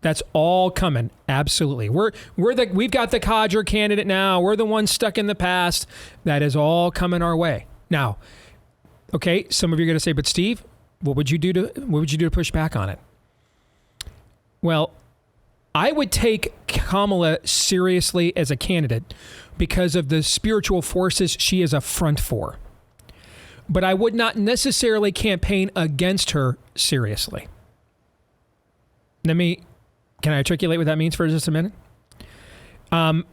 Speaker 1: That's all coming. Absolutely. We've got the codger candidate now. We're the ones stuck in the past. That is all coming our way. Now, okay, some of you are going to say, but Steve, what would you do to push back on it? Well, I would take Kamala seriously as a candidate because of the spiritual forces she is a front for. But I would not necessarily campaign against her seriously. Can I articulate what that means for just a minute? I'd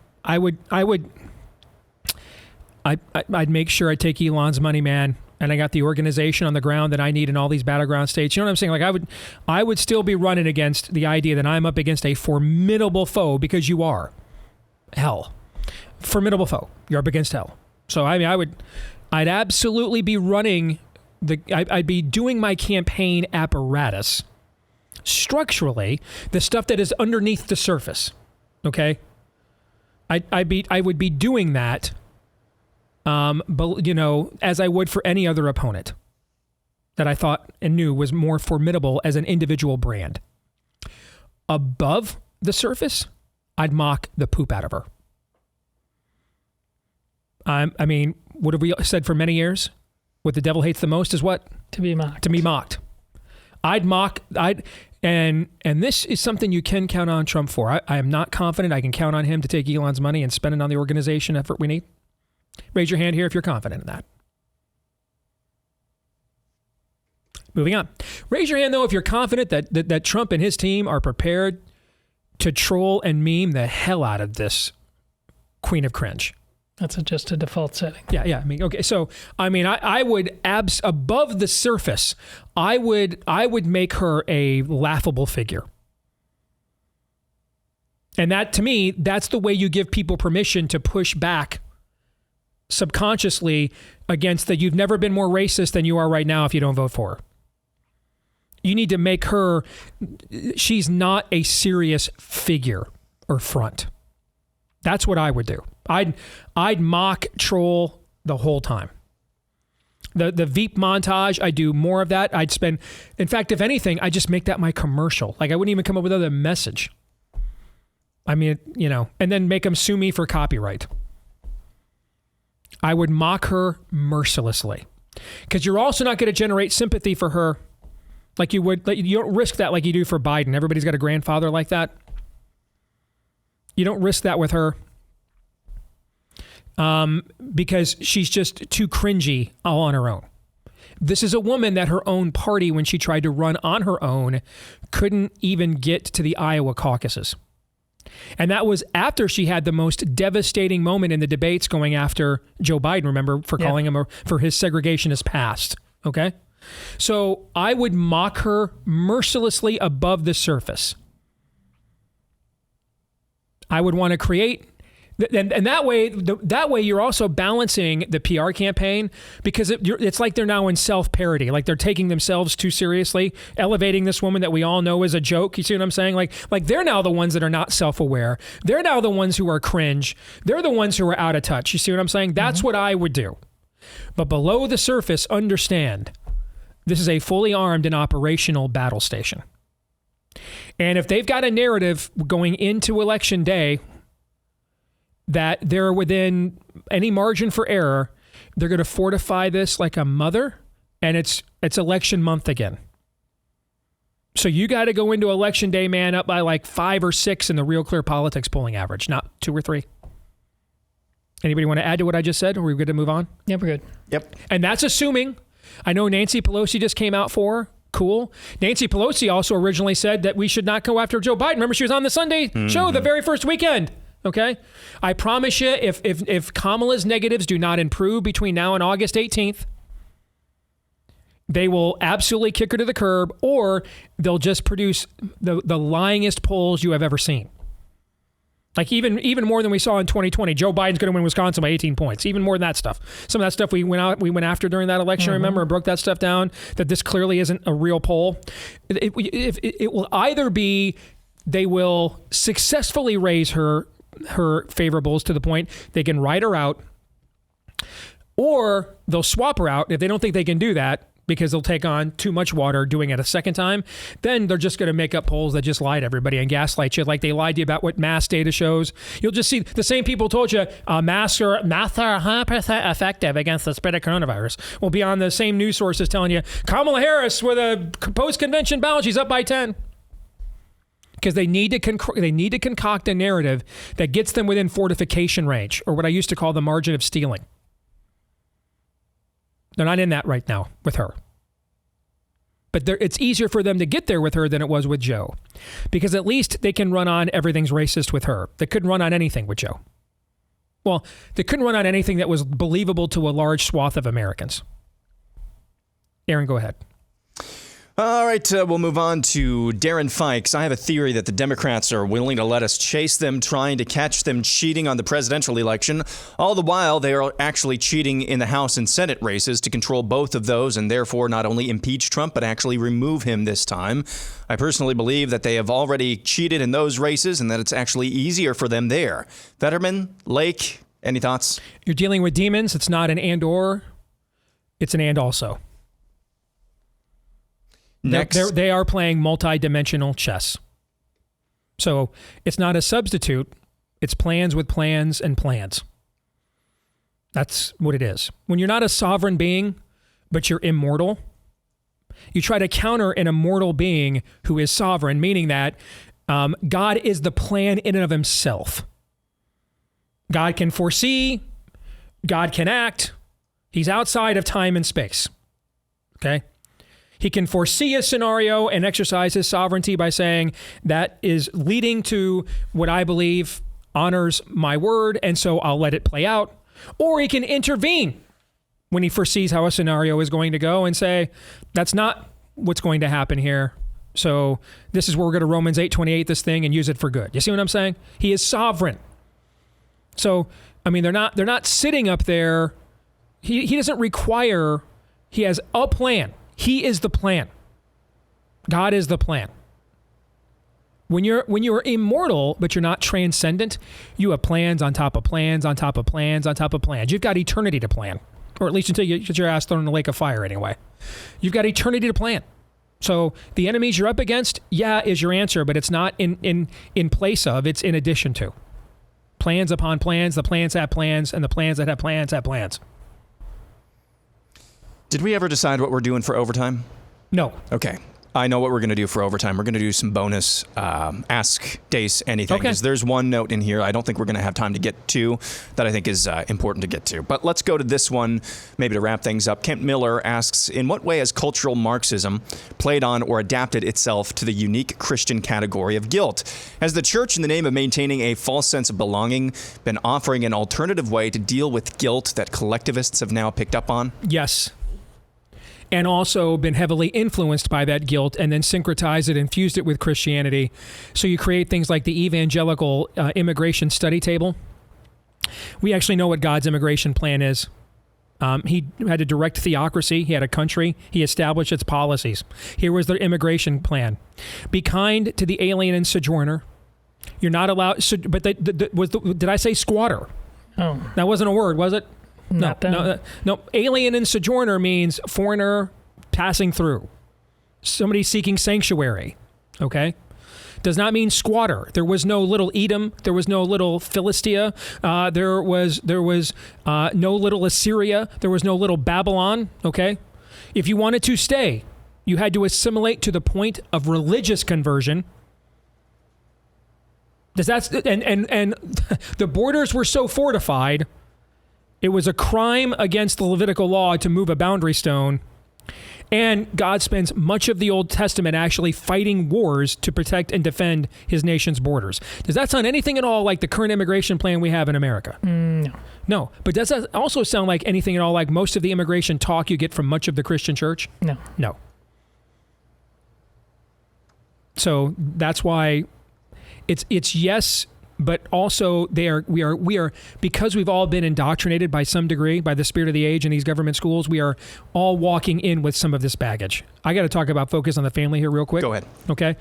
Speaker 1: make sure I take Elon's money, man, and I got the organization on the ground that I need in all these battleground states. You know what I'm saying? Like I would still be running against the idea that I'm up against a formidable foe, because you are. Hell. Formidable foe. You're up against hell. So I'd absolutely be running I'd be doing my campaign apparatus structurally, the stuff that is underneath the surface. Okay? I would be doing that, but as I would for any other opponent that I thought and knew was more formidable as an individual brand. Above the surface, I'd mock the poop out of her. What have we said for many years? What the devil hates the most is what?
Speaker 2: To be mocked.
Speaker 1: To be mocked. And this is something you can count on Trump for. I am not confident I can count on him to take Elon's money and spend it on the organization effort we need. Raise your hand here if you're confident in that. Moving on. Raise your hand, though, if you're confident that Trump and his team are prepared to troll and meme the hell out of this queen of cringe.
Speaker 2: That's just a default setting.
Speaker 1: Yeah. Okay. So, I would above the surface, I would make her a laughable figure. And that, to me, that's the way you give people permission to push back subconsciously against that. You've never been more racist than you are right now if you don't vote for her. You need to make her, she's not a serious figure or front. That's what I would do. I'd mock troll the whole time. The Veep montage, I do more of that. In fact, if anything, I just make that my commercial. Like I wouldn't even come up with another message. And then make them sue me for copyright. I would mock her mercilessly. Because you're also not going to generate sympathy for her like you would. You don't risk that like you do for Biden. Everybody's got a grandfather like that. You don't risk that with her. Because she's just too cringy all on her own. This is a woman that her own party, when she tried to run on her own, couldn't even get to the Iowa caucuses. And that was after she had the most devastating moment in the debates going after Joe Biden, remember, for calling him for his segregationist past. Okay? So I would mock her mercilessly above the surface. I would want to create... And that way you're also balancing the PR campaign, because it's like they're now in self-parody, like they're taking themselves too seriously, elevating this woman that we all know is a joke. You see what I'm saying? Like they're now the ones that are not self-aware. They're now the ones who are cringe. They're the ones who are out of touch. You see what I'm saying? That's what I would do. But below the surface, understand this is a fully armed and operational battle station. And if they've got a narrative going into Election Day that they're within any margin for error, they're going to fortify this like a mother, and it's election month again. So you got to go into Election Day, man, up by like 5 or 6 in the Real Clear Politics polling average, not 2 or 3. Anybody want to add to what I just said? Or are we good to move on?
Speaker 2: Yeah, we're good.
Speaker 3: Yep.
Speaker 1: And that's assuming, I know Nancy Pelosi just came out for her. Cool. Nancy Pelosi also originally said that we should not go after Joe Biden. Remember, she was on the Sunday show the very first weekend. Okay? I promise you, if Kamala's negatives do not improve between now and August 18th, they will absolutely kick her to the curb, or they'll just produce the lyingest polls you have ever seen. Like even more than we saw in 2020. Joe Biden's going to win Wisconsin by 18 points. Even more than that stuff. Some of that stuff we went after during that election, remember, and broke that stuff down, that this clearly isn't a real poll. It will either be they will successfully raise her favorables to the point they can write her out, or they'll swap her out. If they don't think they can do that, because they'll take on too much water doing it a second time. Then they're just going to make up polls that just lie to everybody and gaslight you like they lied to you about what mass data shows. You'll just see the same people told you masks are 100% effective against the spread of coronavirus. Will be on the same news sources telling you Kamala Harris with a post-convention ballot, she's up by 10. Because they need to concoct a narrative that gets them within fortification range, or what I used to call the margin of stealing. They're not in that right now with her. But it's easier for them to get there with her than it was with Joe. Because at least they can run on everything's racist with her. They couldn't run on anything with Joe. Well, they couldn't run on anything that was believable to a large swath of Americans. Aaron, go ahead.
Speaker 3: All right, we'll move on to Darren Fikes. I have a theory that the Democrats are willing to let us chase them, trying to catch them cheating on the presidential election. All the while, they are actually cheating in the House and Senate races to control both of those and therefore not only impeach Trump, but actually remove him this time. I personally believe that they have already cheated in those races and that it's actually easier for them there. Fetterman, Lake, any thoughts?
Speaker 1: You're dealing with demons. It's not an and or. It's an and also.
Speaker 3: Next.
Speaker 1: They are playing multi-dimensional chess. So it's not a substitute. It's plans with plans and plans. That's what it is. When you're not a sovereign being, but you're immortal, you try to counter an immortal being who is sovereign, meaning that God is the plan in and of himself. God can foresee. God can act. He's outside of time and space. Okay? He can foresee a scenario and exercise his sovereignty by saying that is leading to what I believe honors my word, and so I'll let it play out. Or he can intervene when he foresees how a scenario is going to go and say, that's not what's going to happen here. So this is where we're going to Romans 8:28 this thing and use it for good. You see what I'm saying? He is sovereign. So, I mean, they're not sitting up there. He doesn't require, he has a plan. He is the plan. God is the plan. When you're immortal, but you're not transcendent, you have plans on top of plans on top of plans on top of plans. You've got eternity to plan, or at least until you get your ass thrown in the lake of fire anyway. You've got eternity to plan. So the enemies you're up against, yeah, is your answer, but it's not in place of, it's in addition to. Plans upon plans, the plans have plans, and the plans that have plans have plans.
Speaker 3: Did we ever decide what we're doing for overtime?
Speaker 1: No.
Speaker 3: Okay. I know what we're going to do for overtime. We're going to do some bonus Ask Deace Anything.
Speaker 1: Okay.
Speaker 3: Because there's one note in here I don't think we're going to have time to get to that I think is important to get to. But let's go to this one, maybe to wrap things up. Kent Miller asks, in what way has cultural Marxism played on or adapted itself to the unique Christian category of guilt? Has the church, in the name of maintaining a false sense of belonging, been offering an alternative way to deal with guilt that collectivists have now picked up on?
Speaker 1: Yes. And also been heavily influenced by that guilt and then syncretized it, infused it with Christianity. So you create things like the evangelical immigration study table. We actually know what God's immigration plan is. He had a direct theocracy. He had a country. He established its policies. Here was their immigration plan. Be kind to the alien and sojourner. You're not allowed, but did I say squatter?
Speaker 2: Oh.
Speaker 1: That wasn't a word, was it?
Speaker 2: No.
Speaker 1: Alien and sojourner means foreigner passing through. Somebody seeking sanctuary. Okay? Does not mean squatter. There was no little Edom. There was no little Philistia. There was no little Assyria. There was no little Babylon. Okay? If you wanted to stay, you had to assimilate to the point of religious conversion. And the borders were so fortified. It was a crime against the Levitical law to move a boundary stone. And God spends much of the Old Testament actually fighting wars to protect and defend his nation's borders. Does that sound anything at all like the current immigration plan we have in America?
Speaker 2: No.
Speaker 1: No. But does that also sound like anything at all like most of the immigration talk you get from much of the Christian church?
Speaker 2: No.
Speaker 1: No. So that's why it's yes, but also we are because we've all been indoctrinated by some degree by the spirit of the age in these government schools. We are all walking in with some of this baggage. I got to talk about Focus on the Family here real quick.
Speaker 3: Go ahead.
Speaker 1: Okay,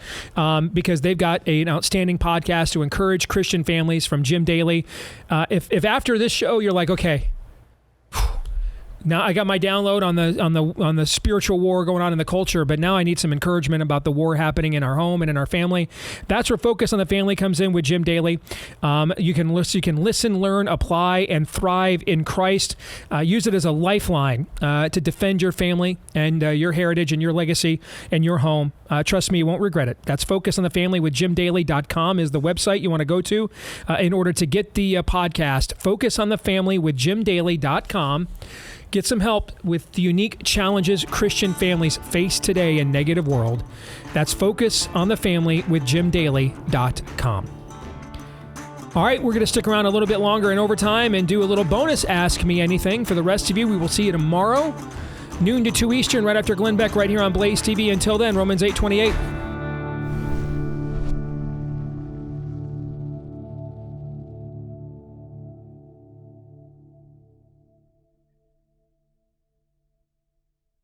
Speaker 1: because they've got an outstanding podcast to encourage Christian families from Jim Daly. If after this show you're like, okay, Now I got my download on the spiritual war going on in the culture, but now I need some encouragement about the war happening in our home and in our family. That's where Focus on the Family comes in with Jim Daly. You can listen, learn, apply, and thrive in Christ. Use it as a lifeline to defend your family and your heritage and your legacy and your home. Trust me, you won't regret it. That's Focus on the Family with JimDaly.com is the website you want to go to in order to get the podcast. Focus on the Family with JimDaly.com. Get some help with the unique challenges Christian families face today in a negative world. That's Focus on the Family with JimDaly.com. All right, we're going to stick around a little bit longer in overtime and do a little bonus Ask Me Anything. For the rest of you, we will see you tomorrow, noon to 2 Eastern, right after Glenn Beck, right here on Blaze TV. Until then, Romans 8:28.